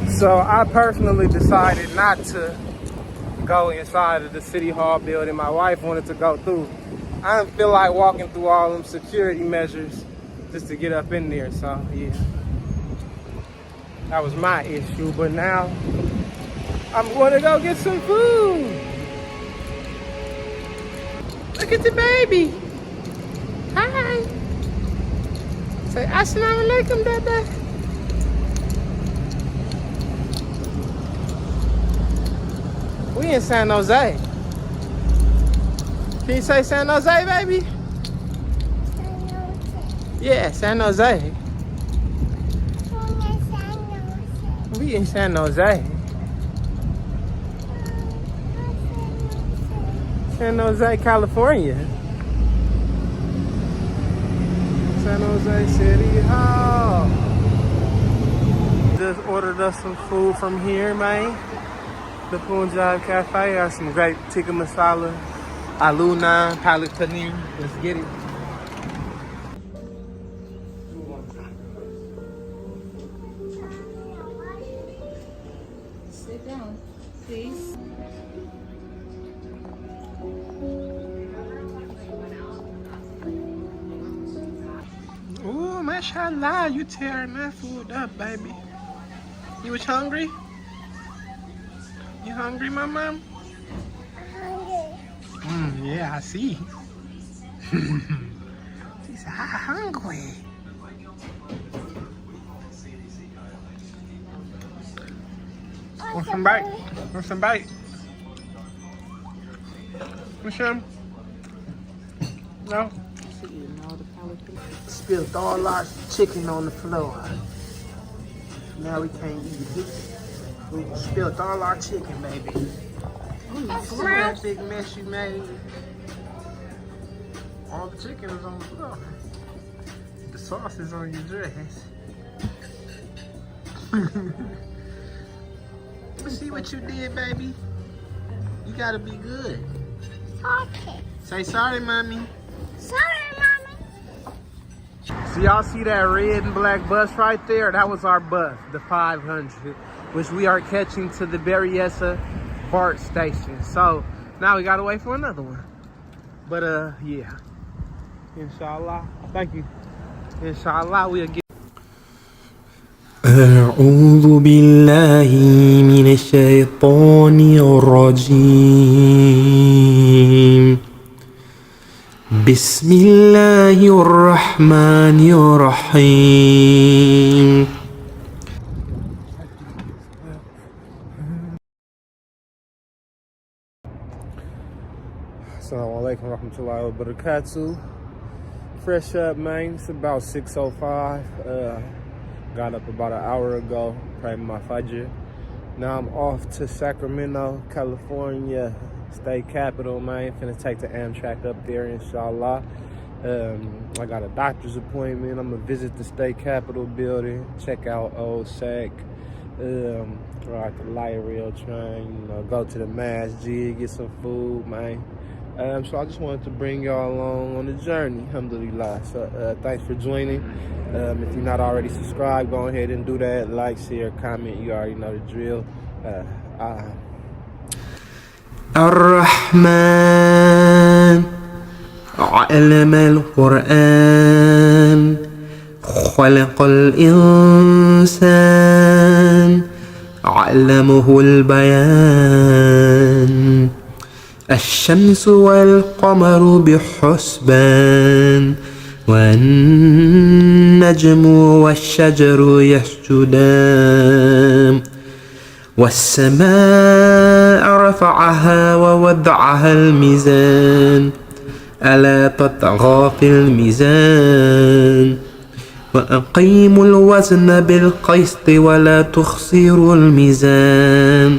So I personally decided not to go inside of the City Hall building. My wife wanted to go through. I didn't feel like walking through all them security measures just to get up in there, so yeah. That was my issue, but now I'm going to go get some food. Look at the baby. Hi. Say assalamu alaikum, dada. We in San Jose. Can you say San Jose, baby? Yeah, San Jose. We in San Jose. San Jose, California. San Jose City Hall. Just ordered us some food from here, man. The Punjab Cafe has some great tikka masala, aloo naan, palak paneer. Let's get it. Sit down, please. Ooh, mashallah, you tearing that food up, baby. You was hungry? You hungry, my mom? Yeah, I see. She said, I'm hungry. Want some bite? Want some bite? Want some? No? Spilled all our chicken on the floor. Now we can't eat it. We spilled all our chicken, baby. Look at that big mess you made. All the chicken is on the floor. The sauce is on your dress. See what you did, baby? You gotta be good. Okay. Say sorry, mommy. Sorry, Mommy. So y'all see that red and black bus right there? That was our bus, the 500, which we are catching to the Berryessa BART station. So now we gotta wait for another one. But yeah, inshallah. Thank you. Inshallah, we'll get. أعوذ بالله من الشيطان الرجيم بسم الله الرحمن الرحيم Assalamu alaikum warahmatullahi wabarakatuh. Fresh up, man. It's about 6:05. Got up about an hour ago, praying my fajr. Now I'm off to Sacramento, California, state capital, man. Finna take the Amtrak up there, inshallah. I got a doctor's appointment. I'm gonna visit the state capitol building, check out old Sac, ride the light rail train, go to the masjid, get some food, man. So I just wanted to bring y'all along on the journey, alhamdulillah. So thanks for joining. If you're not already subscribed, go ahead and do that. Like, share, comment. You already know the drill. الرحمن علم القرآن خلق الإنسان علمه البيان الشمس والقمر بحسبان والنجم والشجر يسجدان والسماء رفعها ووضعها الميزان ألا تطغى في الميزان وأقيموا الوزن بالقسط ولا تخسروا الميزان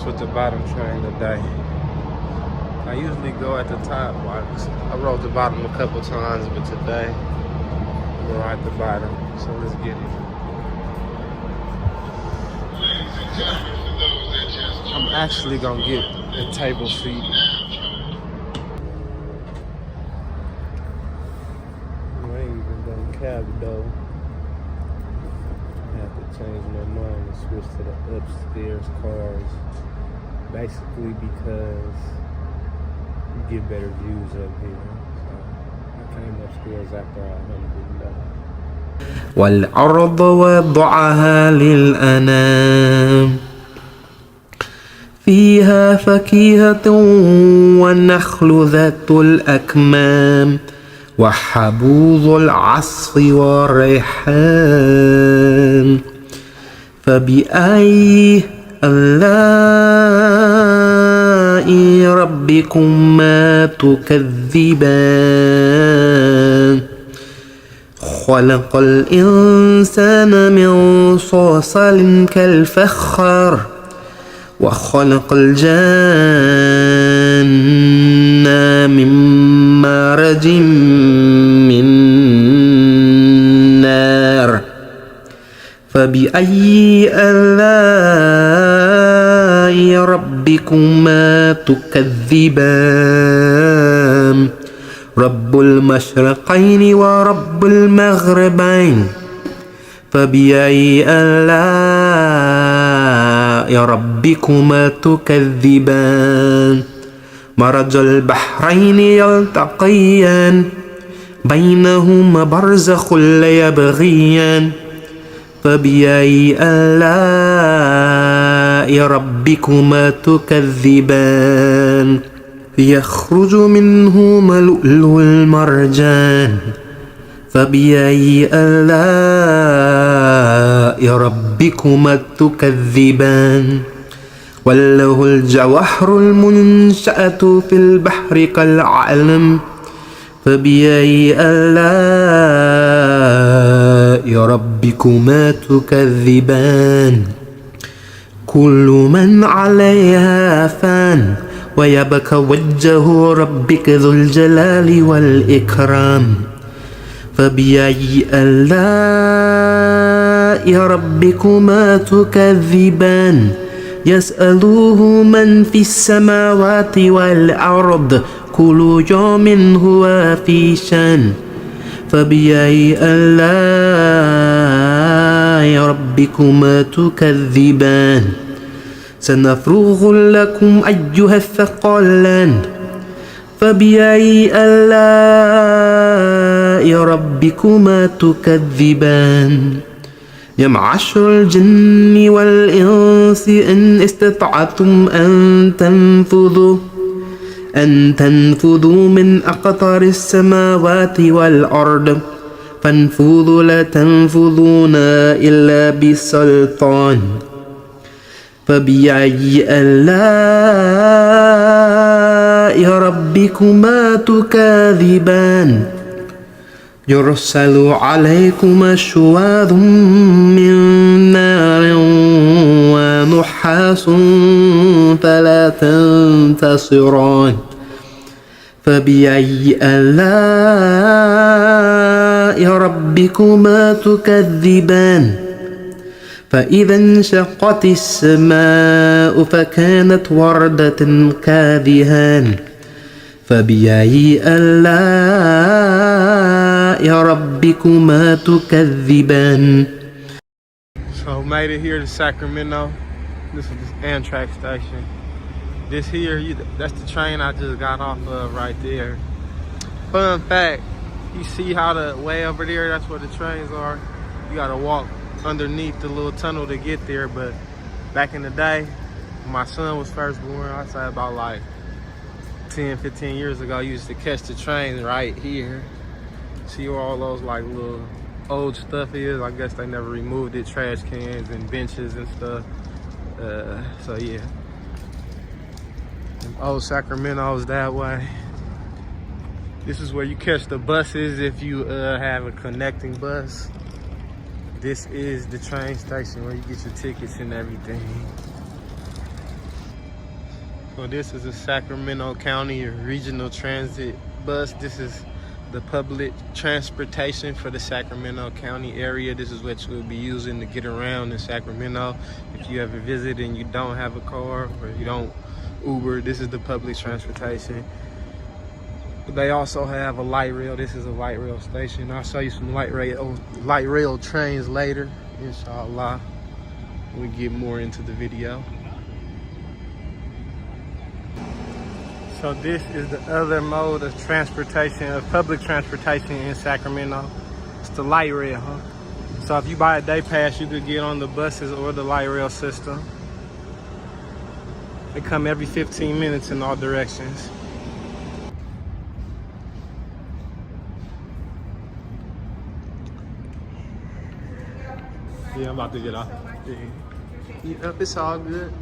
With the bottom train today. I usually go at the top. I rode the bottom a couple times, but today we're at the bottom. So let's get it. I'm actually gonna get a table seat. I ain't even done cab though. I have to change my mind and switch to the upstairs cars. Basically because you get better views up here. So I came upstairs after I alhamdulillah. والأرض وضعها للأنام فيها فكيهة والنخل ذات الأكمام وحبوض العصف والريحان فبأي آلاء ربكما تكذبان خلق الإنسان من صلصال كالفخار وخلق الجان من مارج من نار فبأي آلاء ربكما تكذبان رب المشرقين ورب المغربين فبأي آلاء ربكما تكذبان مرج البحرين يلتقيان بينهما برزخ لا يبغيان فبأي آلاء ربكما تكذبان يخرج منهما اللؤلؤ المرجان فبأي آلاء ربكما تكذبان وله الجواهر المنشأة في البحر كالعلم فبأي آلاء ربكما تكذبان كل من عليها فان ويبقى وجه ربك ذو الجلال والإكرام فبأي آلاء ربكما تكذبان يسأله من في السماوات والأرض كل يوم هو في شان فبأي آلاء ربكما تكذبان سنفرغ لكم أيها الثقلان فبأي آلاء ربكما تكذبان يا معشر الجن والإنس إن استطعتم أن تنفذوا من أقطار السماوات والأرض فانفذوا لا تنفذون إلا بسلطان فبأي آلاء ربكما تكذبان يرسل عليكما شواظ من نار ونحاس فلا تنتصران فبأي آلاء ربكما تكذبان فإذا انشقت السماء فكانت وردة كادهان فبأي آلاء ربكما تكذبان. So made it here to Sacramento. This is the Amtrak station. This here, that's the train I just got off of right there. Fun fact, you see how the way over there, that's where the trains are. You gotta walk underneath the little tunnel to get there, but back in the day, when my son was first born, I'd say about like 10, 15 years ago, I used to catch the trains right here. See where all those like little old stuff is? I guess they never removed it, trash cans and benches and stuff. So yeah. Old Sacramento's that way. This is where you catch the buses if you have a connecting bus. This is the train station where you get your tickets and everything. So this is a Sacramento County Regional Transit bus. This is the public transportation for the Sacramento County area. This is what you'll be using to get around in Sacramento. If you ever visit and you don't have a car or you don't Uber, this is the public transportation. They also have a light rail. This is a light rail station. I'll show you some light rail trains later, inshallah, when we get more into the video. So this is the other mode of transportation, of public transportation in Sacramento. It's the light rail, huh? So if you buy a day pass, you could get on the buses or the light rail system. They come every 15 minutes in all directions. Yeah, I'm about to get off. Yep, it's all good.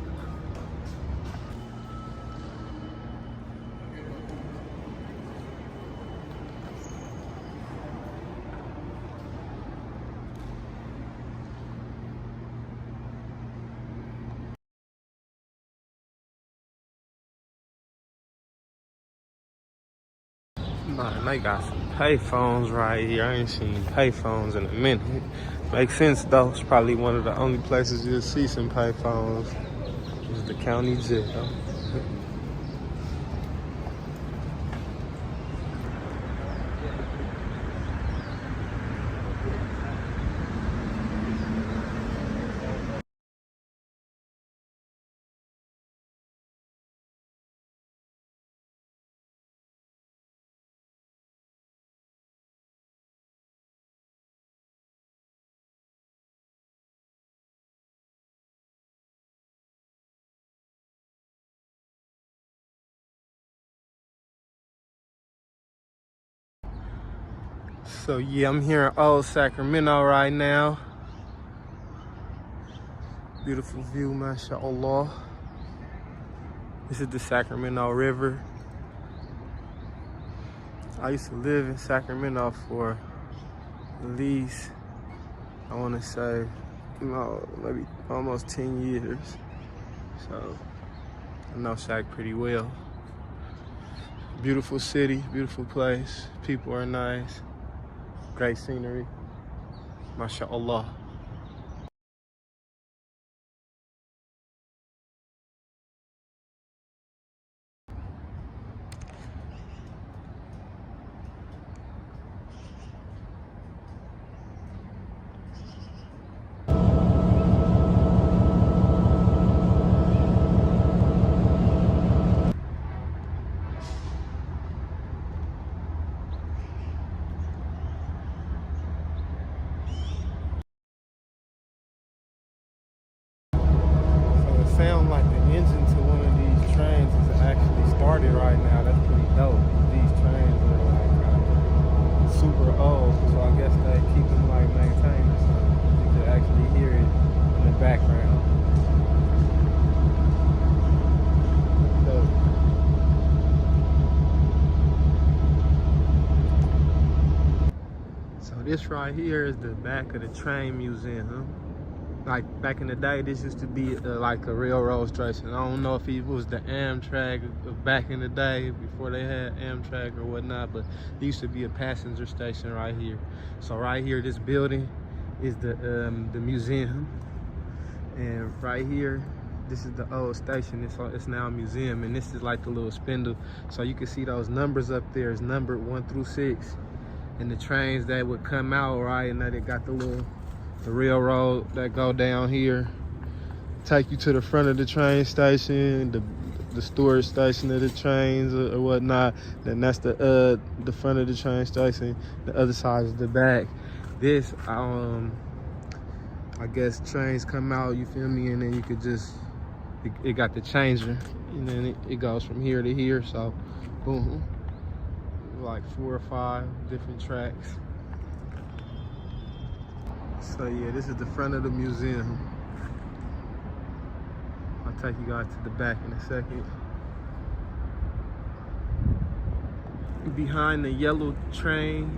Man, they got some payphones right here. I ain't seen payphones in a minute. Makes sense though. It's probably one of the only places you'll see some payphones. Is the county jail. So yeah, I'm here in old Sacramento right now. Beautiful view, mashallah. This is the Sacramento River. I used to live in Sacramento for at least, I want to say, maybe almost 10 years. So I know Sac pretty well. Beautiful city, beautiful place. People are nice. Great scenery. MashaAllah. super old, so I guess they keep them like maintained or something. You could actually hear it in the background. So this right here is the back of the train museum. Like back in the day, this used to be like a railroad station. I don't know if it was the Amtrak back in the day before they had Amtrak or whatnot, but it used to be a passenger station right here. So right here, this building is the museum, and right here, this is the old station. It's now a museum, and this is like the little spindle. So you can see those numbers up there is numbered 1 through 6, and the trains that would come out, right, and now they got the railroad that go down here, take you to the front of the train station, the storage station of the trains or whatnot. Then that's the front of the train station. The other side is the back. This I guess trains come out, you feel me, and then you could just it got the changer, and then it goes from here to here. So boom, like 4 or 5 different tracks. So yeah, this is the front of the museum. I'll take you guys to the back in a second. Behind the yellow train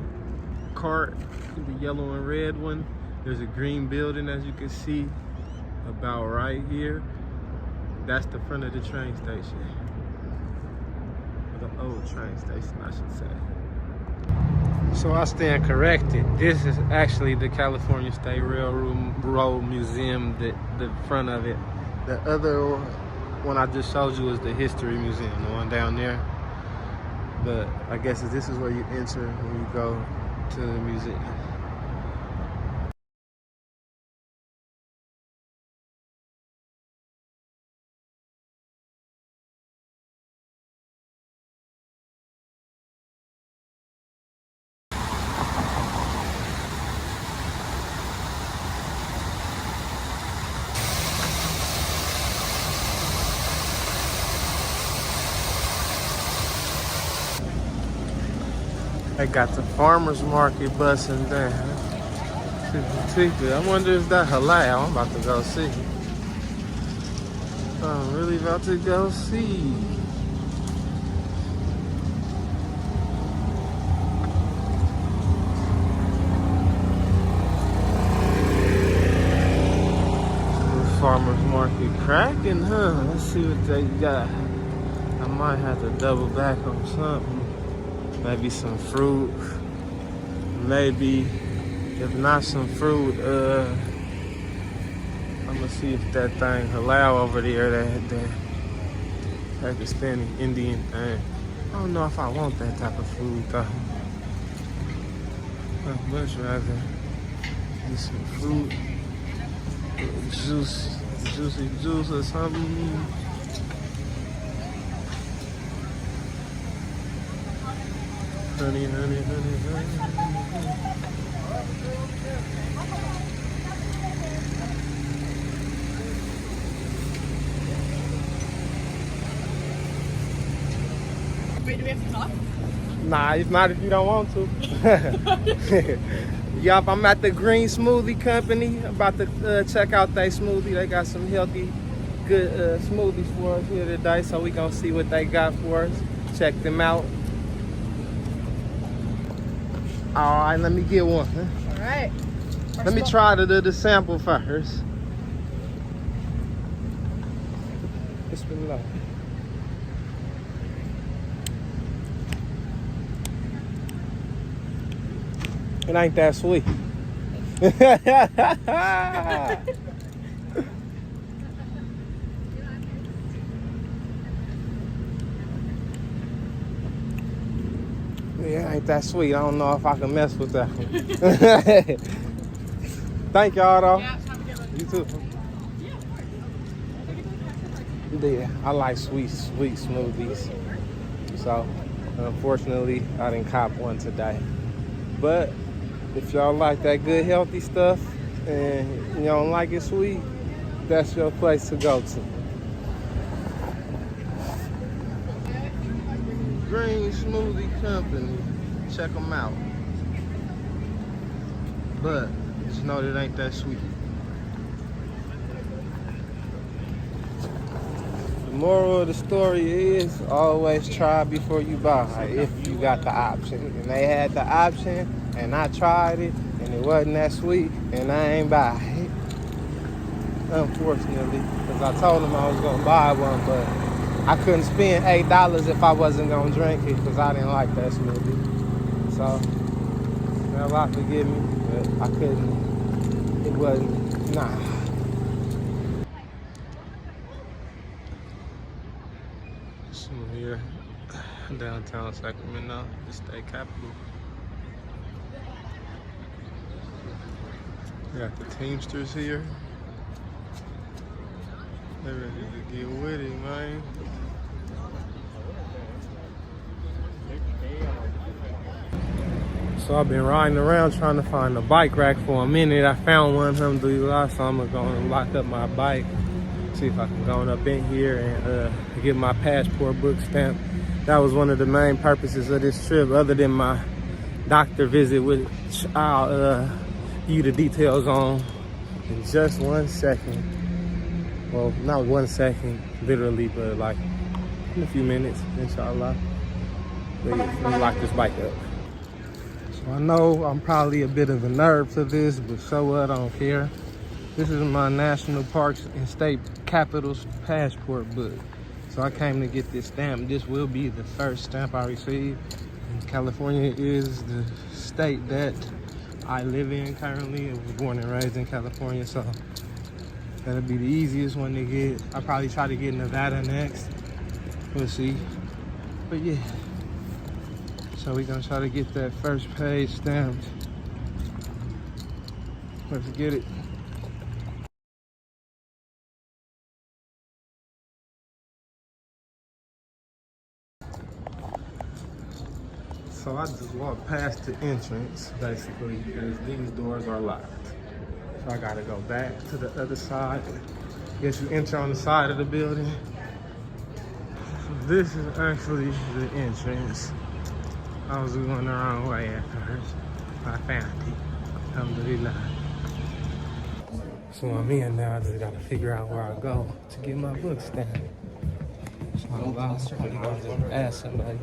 cart, the yellow and red one, there's a green building, as you can see, about right here. That's the front of the train station. Or the old train station, I should say. So I stand corrected. This is actually the California State Railroad Museum, the front of it. The other one I just showed you is the History Museum, the one down there. But I guess this is where you enter when you go to the museum. They got the farmer's market busting down. I wonder if that halal. I'm about to go see. I'm really about to go see. The farmer's market cracking, huh? Let's see what they got. I might have to double back on something. Maybe some fruit, maybe, if not some fruit, I'm gonna see if that thing halal over there, that Pakistani Indian thing. I don't know if I want that type of food though. I'd much rather get some fruit, juicy juice or something. Honey, honey, honey, honey. Wait, do we have to talk? Nah, it's not if you don't want to. Yup, I'm at the Green Smoothie Company. I'm about to check out their smoothie. They got some healthy, good smoothies for us here today. So we gonna see what they got for us. Check them out. All right, let me get one. All right. Let me try the sample first. Bismillah. It ain't that sweet. Yeah, it ain't that sweet. I don't know if I can mess with that one. Thank y'all though. Yeah, have a good one. You too. Yeah, I like sweet smoothies. So, unfortunately, I didn't cop one today. But if y'all like that good healthy stuff and you don't like it sweet, that's your place to go to. Green Smoothie Company. Check them out. but just know that it ain't that sweet. The moral of the story is always try before you buy if you got the option. And they had the option and I tried it and it wasn't that sweet and I ain't buy it. Unfortunately, because I told them I was gonna buy one, but I couldn't spend $8 if I wasn't gonna drink it because I didn't like that smoothie. So, Allah forgive me, but I couldn't. It wasn't, nah. So here, downtown Sacramento, the state capital. We got the Teamsters here. They're ready to get with it, man. So I've been riding around trying to find a bike rack for a minute. I found one, alhamdulillah, so I'm gonna go and lock up my bike. See if I can go up in here and get my passport book stamped. That was one of the main purposes of this trip, other than my doctor visit, which I'll give you the details on in just 1 second. Well, not 1 second, literally, but like in a few minutes, inshallah. But yeah, let me lock this bike up. So I know I'm probably a bit of a nerd for this, but so what, I don't care. This is my National Parks and State Capitals passport book. So I came to get this stamp. This will be the first stamp I receive. And California is the state that I live in currently. I was born and raised in California, so that'll be the easiest one to get. I'll probably try to get Nevada next. We'll see. But yeah. So we're gonna try to get that first page stamped. Let's get it. So I just walked past the entrance, basically, because these doors are locked. So I gotta go back to the other side. Guess you enter on the side of the building. So this is actually the entrance. I was going the wrong way at first. I found it. Alhamdulillah. So I'm in now. I just gotta figure out where I go to get my book stamped. So I'll just ask somebody.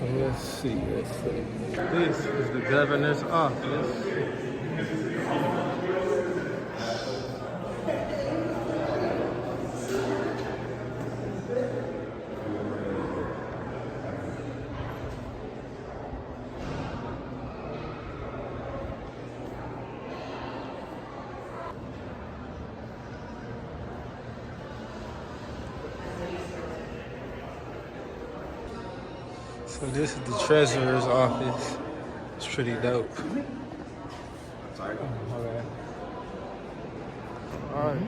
So let's see. This is the governor's office. So this is the treasurer's office. It's pretty dope. Sorry. Okay. All right.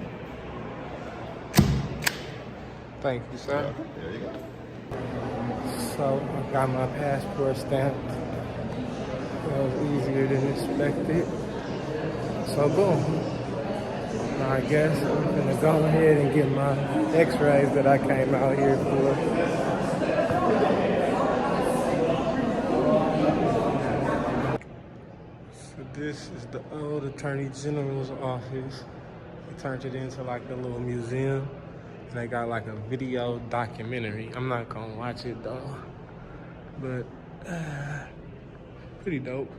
Thank you, sir. There you go. So I got my passport stamped. That was easier than expected. So boom. I guess I'm gonna go ahead and get my x-rays that I came out here for. This is the old Attorney General's office. They turned it into like a little museum. And they got like a video documentary. I'm not gonna watch it though. But pretty dope.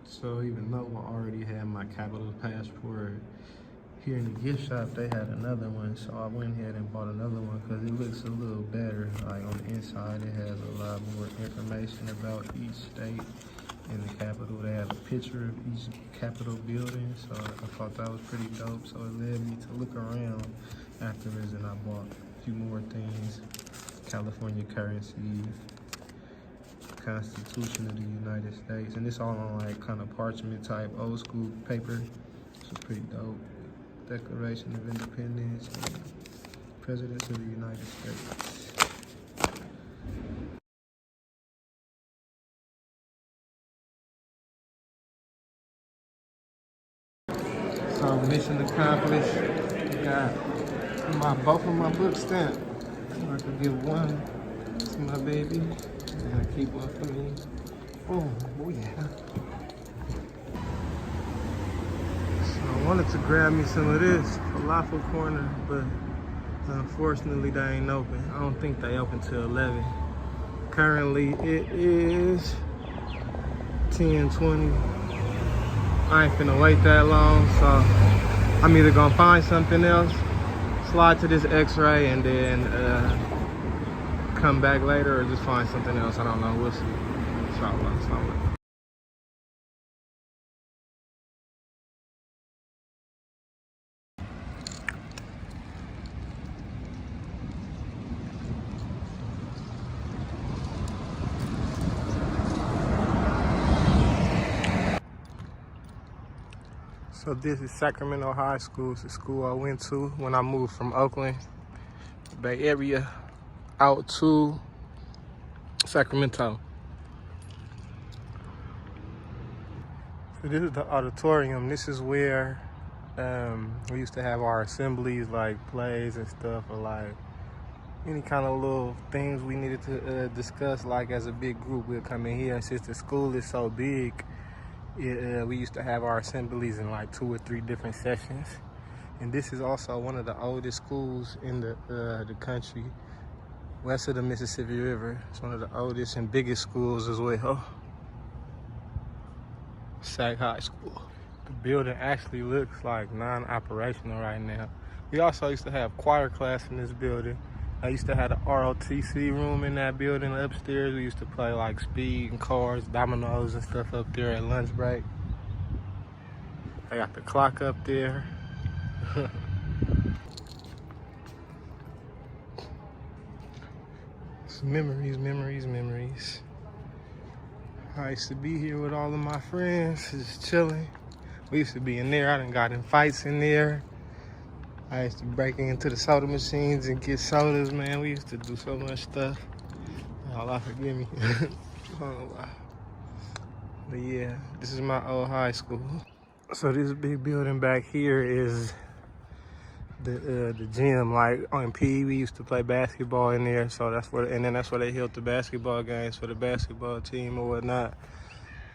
So even though I already had my Capital passport, here in the gift shop, they had another one, so I went ahead and bought another one because it looks a little better. Like on the inside, it has a lot more information about each state in the capital. They have a picture of each capital building, so I thought that was pretty dope. So it led me to look around afterwards, and I bought a few more things. California currency, Constitution of the United States, and it's all on like kind of parchment type old school paper, so it's pretty dope. Declaration of Independence, and Presidents of the United States. So mission accomplished. got both of my books stamped. So I could give one to my baby and keep one for me. Oh yeah. So I wanted to grab me some of this falafel corner, but unfortunately they ain't open. I don't think they open till 11. Currently it is 10:20. I ain't finna wait that long, so I'm either gonna find something else, slide to this x-ray, and then come back later, or just find something else. I don't know, we'll see. Inshallah. So this is Sacramento High School. It's the school I went to when I moved from Oakland, Bay Area, out to Sacramento. So this is the auditorium. This is where we used to have our assemblies, like plays and stuff, or like any kind of little things we needed to discuss, like as a big group. We'll come in here. Since the school is so big, we used to have our assemblies in like 2 or 3 different sessions. And this is also one of the oldest schools in the country, west of the Mississippi River. It's one of the oldest and biggest schools as well. Sac High School. The building actually looks like non-operational right now. We also used to have choir class in this building. I used to have the ROTC room in that building upstairs. We used to play like speed and cars, dominoes and stuff up there at lunch break. I got the clock up there. It's memories. I used to be here with all of my friends, just chilling. We used to be in there. I done got in fights in there. I used to break into the soda machines and get sodas, man. We used to do so much stuff. Allah forgive me. I don't know why. But yeah, this is my old high school. So this big building back here is the gym. Like on PE, we used to play basketball in there. So that's where, and then that's where they held the basketball games for the basketball team or whatnot.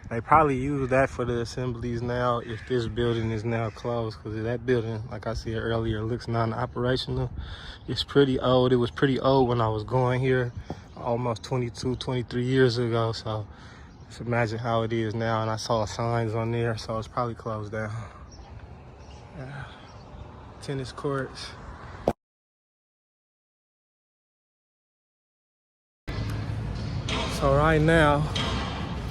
They probably use that for the assemblies now if this building is now closed, because that building, like I said earlier, looks non-operational. It's pretty old. It was pretty old when I was going here almost 22, 23 years ago. So just imagine how it is now. And I saw signs on there, so it's probably closed down. Yeah. Tennis courts. So right now,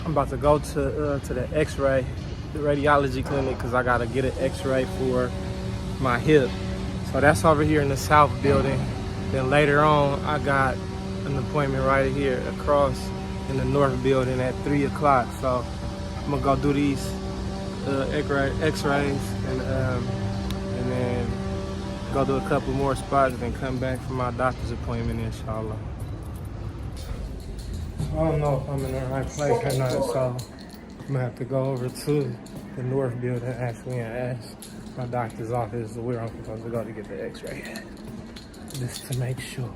I'm about to go to the x-ray, the radiology clinic, because I got to get an x-ray for my hip. So that's over here in the south building. Then later on, I got an appointment right here across in the north building at 3 o'clock. So I'm going to go do these x-rays and then go to a couple more spots and then come back for my doctor's appointment, inshallah. I don't know if I'm in the right place or not, so I'm gonna have to go over to the north building actually and ask my doctor's office where I'm supposed to go to get the x-ray, just to make sure.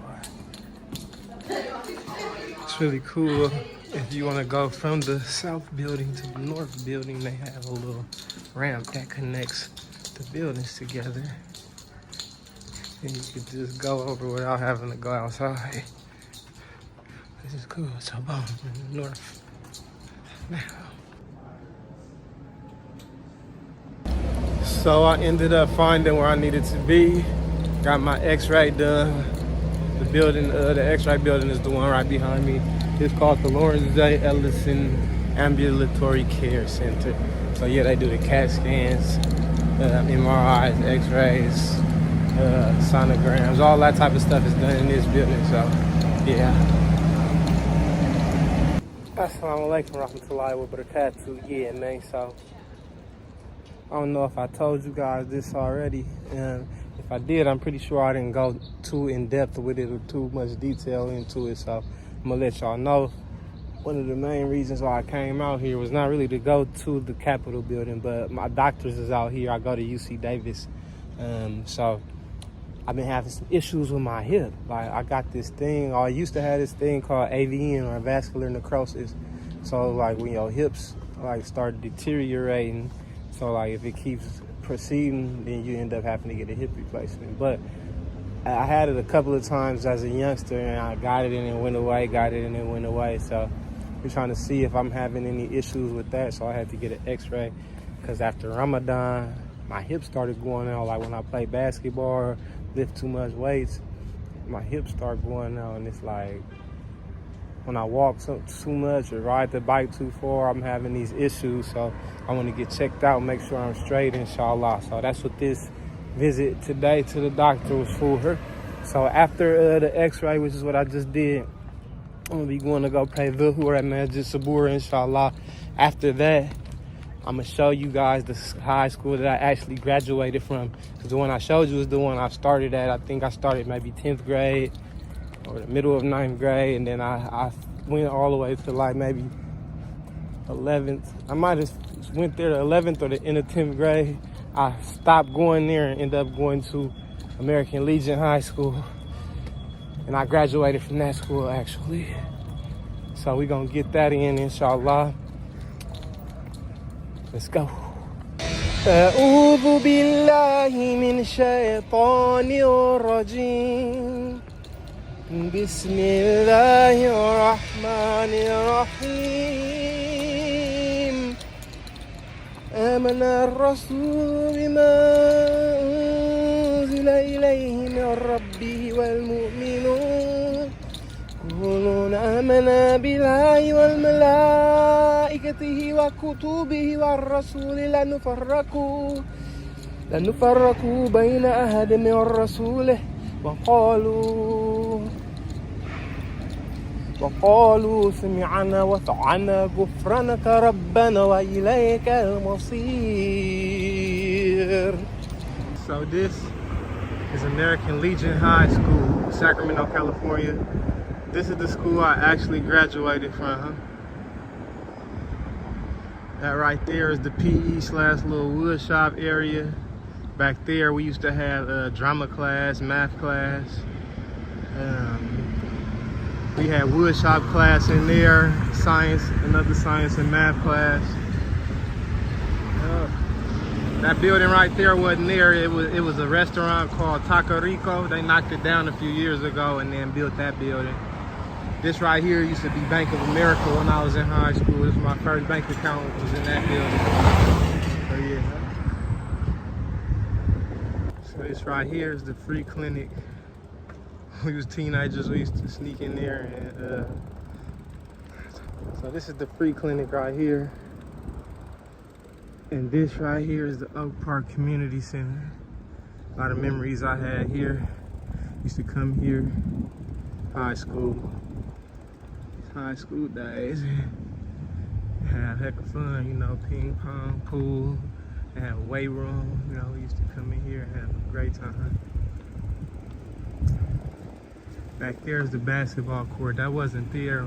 It's really cool. If you want to go from the south building to the north building, they have a little ramp that connects the buildings together, and you can just go over without having to go outside. This is cool. So boom, in the north now. So I ended up finding where I needed to be. Got my x-ray done. The building, the x-ray building is the one right behind me. It's called the Lawrence J. Ellison Ambulatory Care Center. So yeah, they do the CAT scans, MRIs, x-rays, sonograms, all that type of stuff is done in this building. So yeah. Assalamu alaikum warahmatullahi wabarakatuh. Yeah, man, so I don't know if I told you guys this already. If I did, I'm pretty sure I didn't go too in depth with it or too much detail into it. So I'm gonna let y'all know. One of the main reasons why I came out here was not really to go to the Capitol building, but my doctor's is out here. I go to UC Davis. So I've been having some issues with my hip. Like I got this thing, or I used to have this thing called AVN, or vascular necrosis. So like when your hips like start deteriorating, so like if it keeps proceeding, then you end up having to get a hip replacement. But I had it a couple of times as a youngster, and I got it and it went away, got it and it went away. So we're trying to see if I'm having any issues with that. So I had to get an x-ray, because after Ramadan, my hips started going out. Like when I play basketball or lift too much weights, my hips start going out. And it's like when I walk too much or ride the bike too far, I'm having these issues. So I want to get checked out and make sure I'm straight, inshallah. So that's what this visit today to the doctor was for. So after the x-ray, which is what I just did, I'm gonna be going to go pay Dhuhr at Masjid Sabur, inshallah. After that, I'm gonna show you guys the high school that I actually graduated from. Because the one I showed you is the one I started at. I think I started maybe 10th grade or the middle of 9th grade, and then I went all the way to like maybe 11th. I might have went there the 11th or the end of 10th grade. I stopped going there and ended up going to American Legion High School. And I graduated from that school, actually. So we're gonna get that in, inshallah. Let's go. أعوذ بالله من الشيطان الرجيم. بسم الله الرحمن الرحيم. آمن الرسول بما أنزل إليه من ربه والمؤمنون كلٌ آمن بالله والملائكته وكتبه والرسول لا نفرق بين أحد من رسوله وقالوا سمعنا وطعنا غفرانك ربنا وإليك المصير. So this is American Legion High School, Sacramento, California. This is the school I actually graduated from. That right there is the PE/little wood shop area. Back there we used to have a drama class, math class. We had wood shop class in there, science, another science and math class. That building right there wasn't there. It was a restaurant called Taco Rico. They knocked it down a few years ago and then built that building. This right here used to be Bank of America when I was in high school. This was my first bank account, was in that building. So yeah. So this right here is the free clinic. When we was teenagers, we used to sneak in there. And, so this is the free clinic right here. And this right here is the Oak Park Community Center. A lot of memories I had here. Used to come here, high school days. Have heck of fun, you know, ping pong, pool, and have a weight room. You know, we used to come in here and have a great time. Back there is the basketball court. That wasn't there.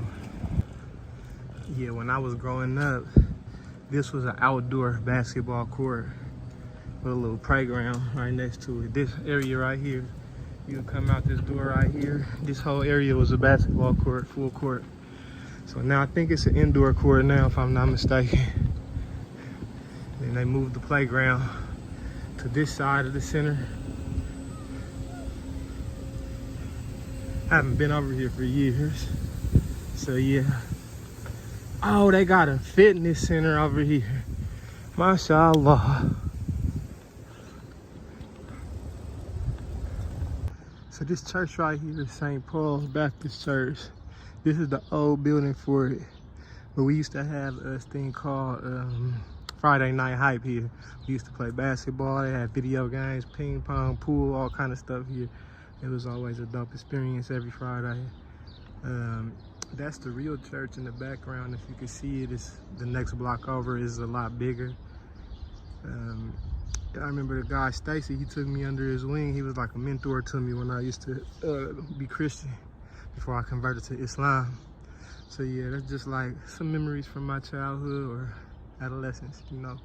Yeah, when I was growing up, this was an outdoor basketball court with a little playground right next to it. This area right here, you can come out this door right here. This whole area was a basketball court, full court. So now I think it's an indoor court now, if I'm not mistaken. Then they moved the playground to this side of the center. I haven't been over here for years. So yeah. Oh, they got a fitness center over here. MashaAllah. So this church right here is St. Paul's Baptist Church. This is the old building for it. But we used to have a thing called Friday Night Hype here. We used to play basketball. They had video games, ping pong, pool, all kind of stuff here. It was always a dope experience every Friday. That's the real church in the background. If you can see it, it's the next block over is a lot bigger. I remember the guy Stacy, he took me under his wing. He was like a mentor to me when I used to be Christian before I converted to Islam. So yeah, that's just like some memories from my childhood or adolescence, you know.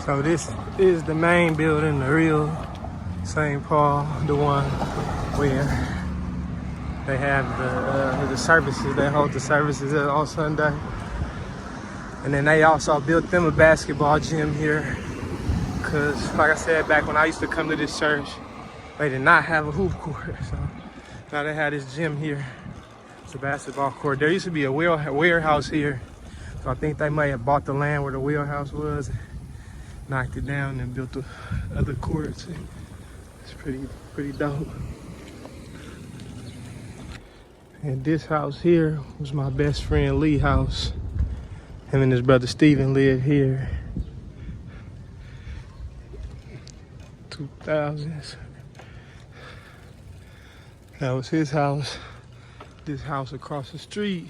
So this is the main building, the real St. Paul, the one where they have the services. They hold the services on Sunday. And then they also built them a basketball gym here. Cause like I said, back when I used to come to this church, they did not have a hoop court. So now they had this gym here. It's a basketball court. There used to be a warehouse here. So I think they may have bought the land where the warehouse was, knocked it down and built the other courts. It's pretty dope. And this house here was my best friend Lee's house. Him and his brother Steven lived here. 2000s. That was his house. This house across the street.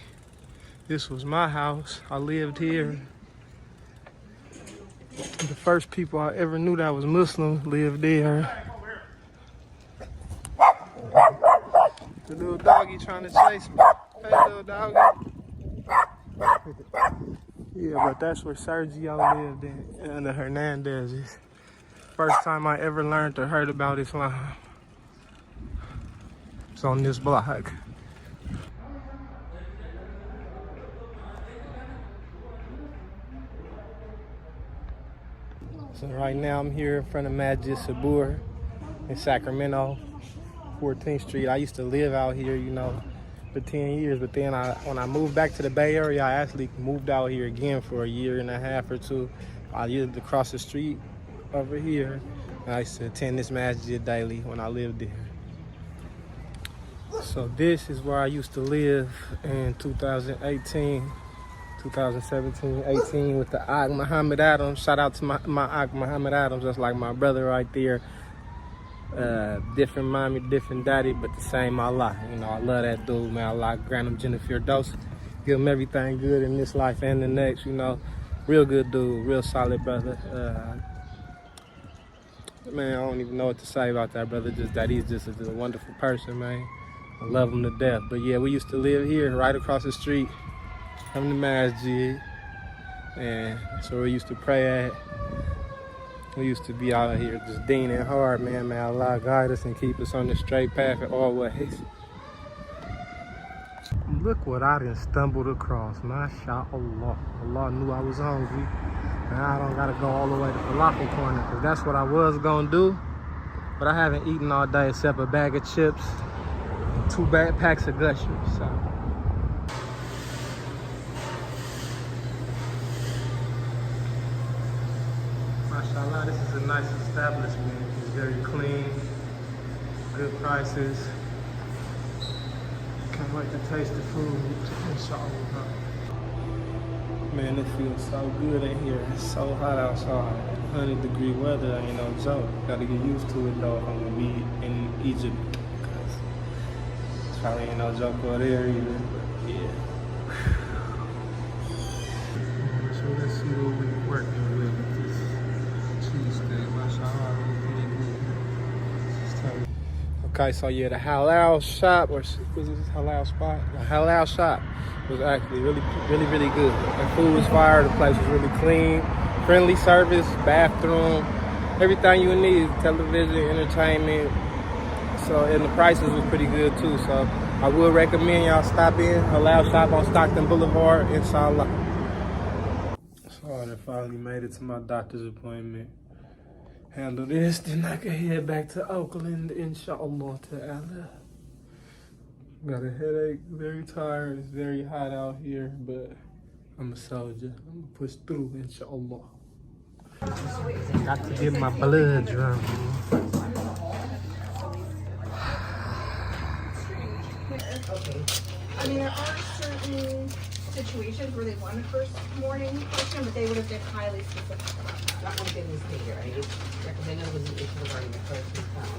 This was my house. I lived here. The first people I ever knew that was Muslim lived there. The little doggy trying to chase me. Hey, little doggy. Yeah, but that's where Sergio lived in the Hernandez's. First time I ever learned or heard about Islam. It's on this block. So right now I'm here in front of Masjid Sabur in Sacramento, 14th Street. I used to live out here, you know, for 10 years, but then when I moved back to the Bay Area, I actually moved out here again for a year and a half or two. I lived across the street over here, and I used to attend this masjid daily when I lived there. So this is where I used to live in 2018, 2017, 18 with the Ak Muhammad Adams. Shout out to my Ak Muhammad Adams. That's like my brother right there. Different mommy, different daddy, but the same Allah. You know, I love that dude, man. Allah grant him Jannah Firdaus. Give him everything good in this life and the next, you know. Real good dude, real solid brother. Man, I don't even know what to say about that brother. Just that he's just a wonderful person, man. I love him to death. But yeah, we used to live here, right across the street from the masjid. And that's where we used to pray at. We used to be out here just deaning hard, man. May Allah guide us and keep us on the straight path always. Look what I done stumbled across. MashaAllah. Allah knew I was hungry. Now I don't gotta go all the way to Falafel Corner, because that's what I was gonna do. But I haven't eaten all day except a bag of chips and 2 packs of Gushers, so. Mashallah, this is a nice establishment. It's very clean, good prices. Can't wait to taste the food, inshallah. Man, it feels so good in here. It's so hot outside. 100-degree weather ain't no joke. Gotta get used to it though if I'm gonna be in Egypt. Cause it's probably ain't no joke over there either, but yeah. So let's see what we're working with this Tuesday. Mashallah, really good. Okay, so yeah, the halal shop, or was this halal spot? The halal shop was actually really good. The food was fire, the place was really clean, friendly service, bathroom, everything you need, television, entertainment. So, and the prices was pretty good too. So I would recommend y'all stop in, halal shop on Stockton Boulevard, inshallah. So I finally made it to my doctor's appointment. Handle this, then I can head back to Oakland, inshallah ta'ala. Got a headache, very tired, it's very hot out here, but I'm a soldier. I'm gonna push through, inshallah. Got to get my blood drawn. Okay. I mean, there are certain situations where they want a first morning question, but they would have been highly specific about that. That would have been misstated, right? Because I know there was an issue regarding the first response,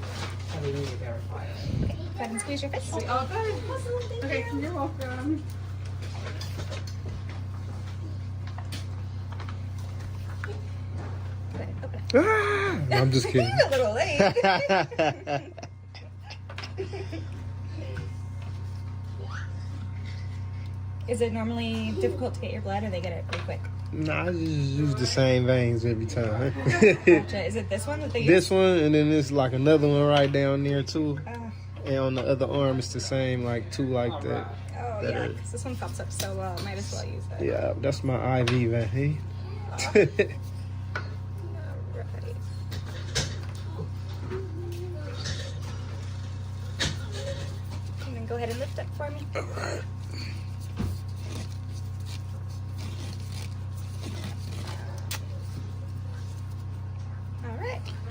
so we need to verify it. Go ahead and squeeze your fist. Oh, good. Okay, you're welcome. I'm just kidding. A little late. Is it normally difficult to get your blood, or they get it pretty quick? Nah, I just use the same veins every time. Gotcha. Is it this one that they use? This one, and then there's like another one right down there too. Oh, And on the other arm, it's the same, like two like that. oh yeah, because this one pops up so well. Might as well use that. Yeah, that's my IV vein. Alright. And then go ahead and lift up for me.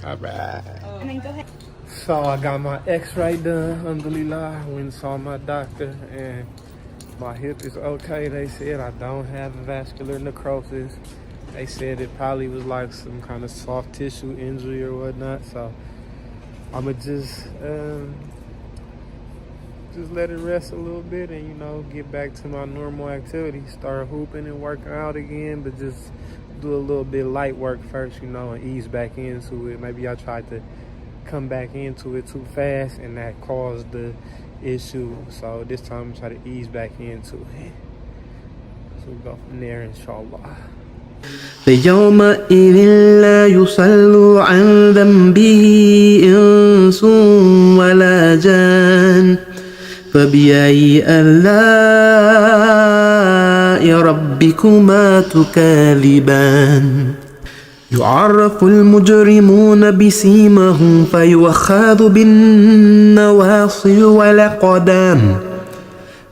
All right. And then go ahead. So I got my x-ray done, alhamdulillah. Went and saw my doctor and my hip is okay. They said I don't have vascular necrosis. They said it probably was like some kind of soft tissue injury or whatnot. So I'ma just let it rest a little bit and, you know, get back to my normal activity. Start hooping and working out again, but just do a little bit of light work first, you know, and ease back into it. Maybe I tried to come back into it too fast and that caused the issue. So this time I'm trying to ease back into it. So we'll go from there, inshallah. فيومئذ لا يصل عن ذنبه إنس ولا جان فبأي آلاء ربكما تكذبان يعرف المجرمون بسيماهم فيؤخذ بالنواصي والأقدام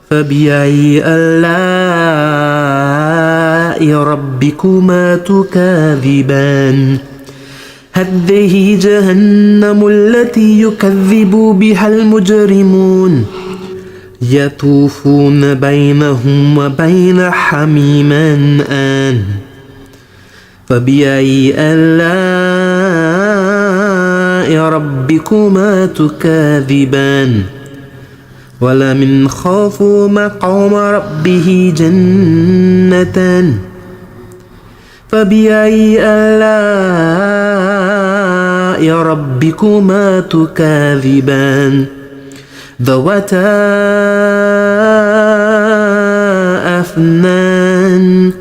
فبأي آلاء ربكما تكذبان هذه جهنم التي يكذب بها المجرمون يطوفون بينهم وبين حميما آن فبأي آلاء ربكما تكذبان ولمن خافوا مقام ربه جنتان فبأي آلاء ربكما تكذبان ذوتا أفنان.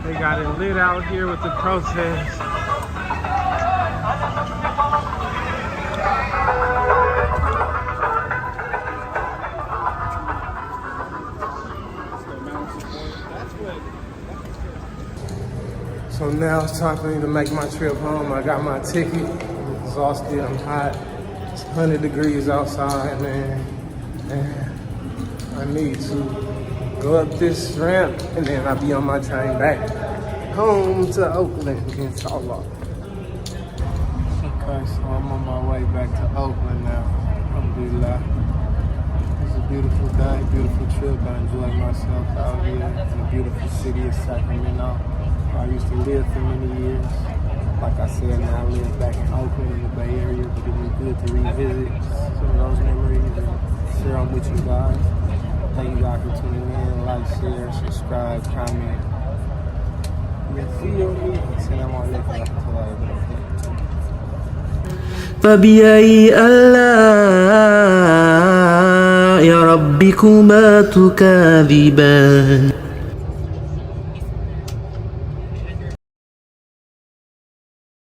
They got it lit out here with the protest. So now it's time for me to make my trip home. I got my ticket. I'm exhausted. I'm hot. It's 100 degrees outside, man. And I need to go up this ramp and then I'll be on my train back home to Oakland, inshallah. Okay, so I'm on my way back to Oakland now. Alhamdulillah. It's a beautiful day, beautiful trip. I enjoyed myself out here in the beautiful city of Sacramento. I used to live for many years. Like I said, now I live back in Oakland in the Bay Area, but it was good to revisit some of those memories and share them with you guys. Thank you guys for tuning in. Like, share, subscribe, comment. You feel me? Assalamu alaikum wa rahmatullahi wa barakatuh. فبأي آلاء ربكما تكذبان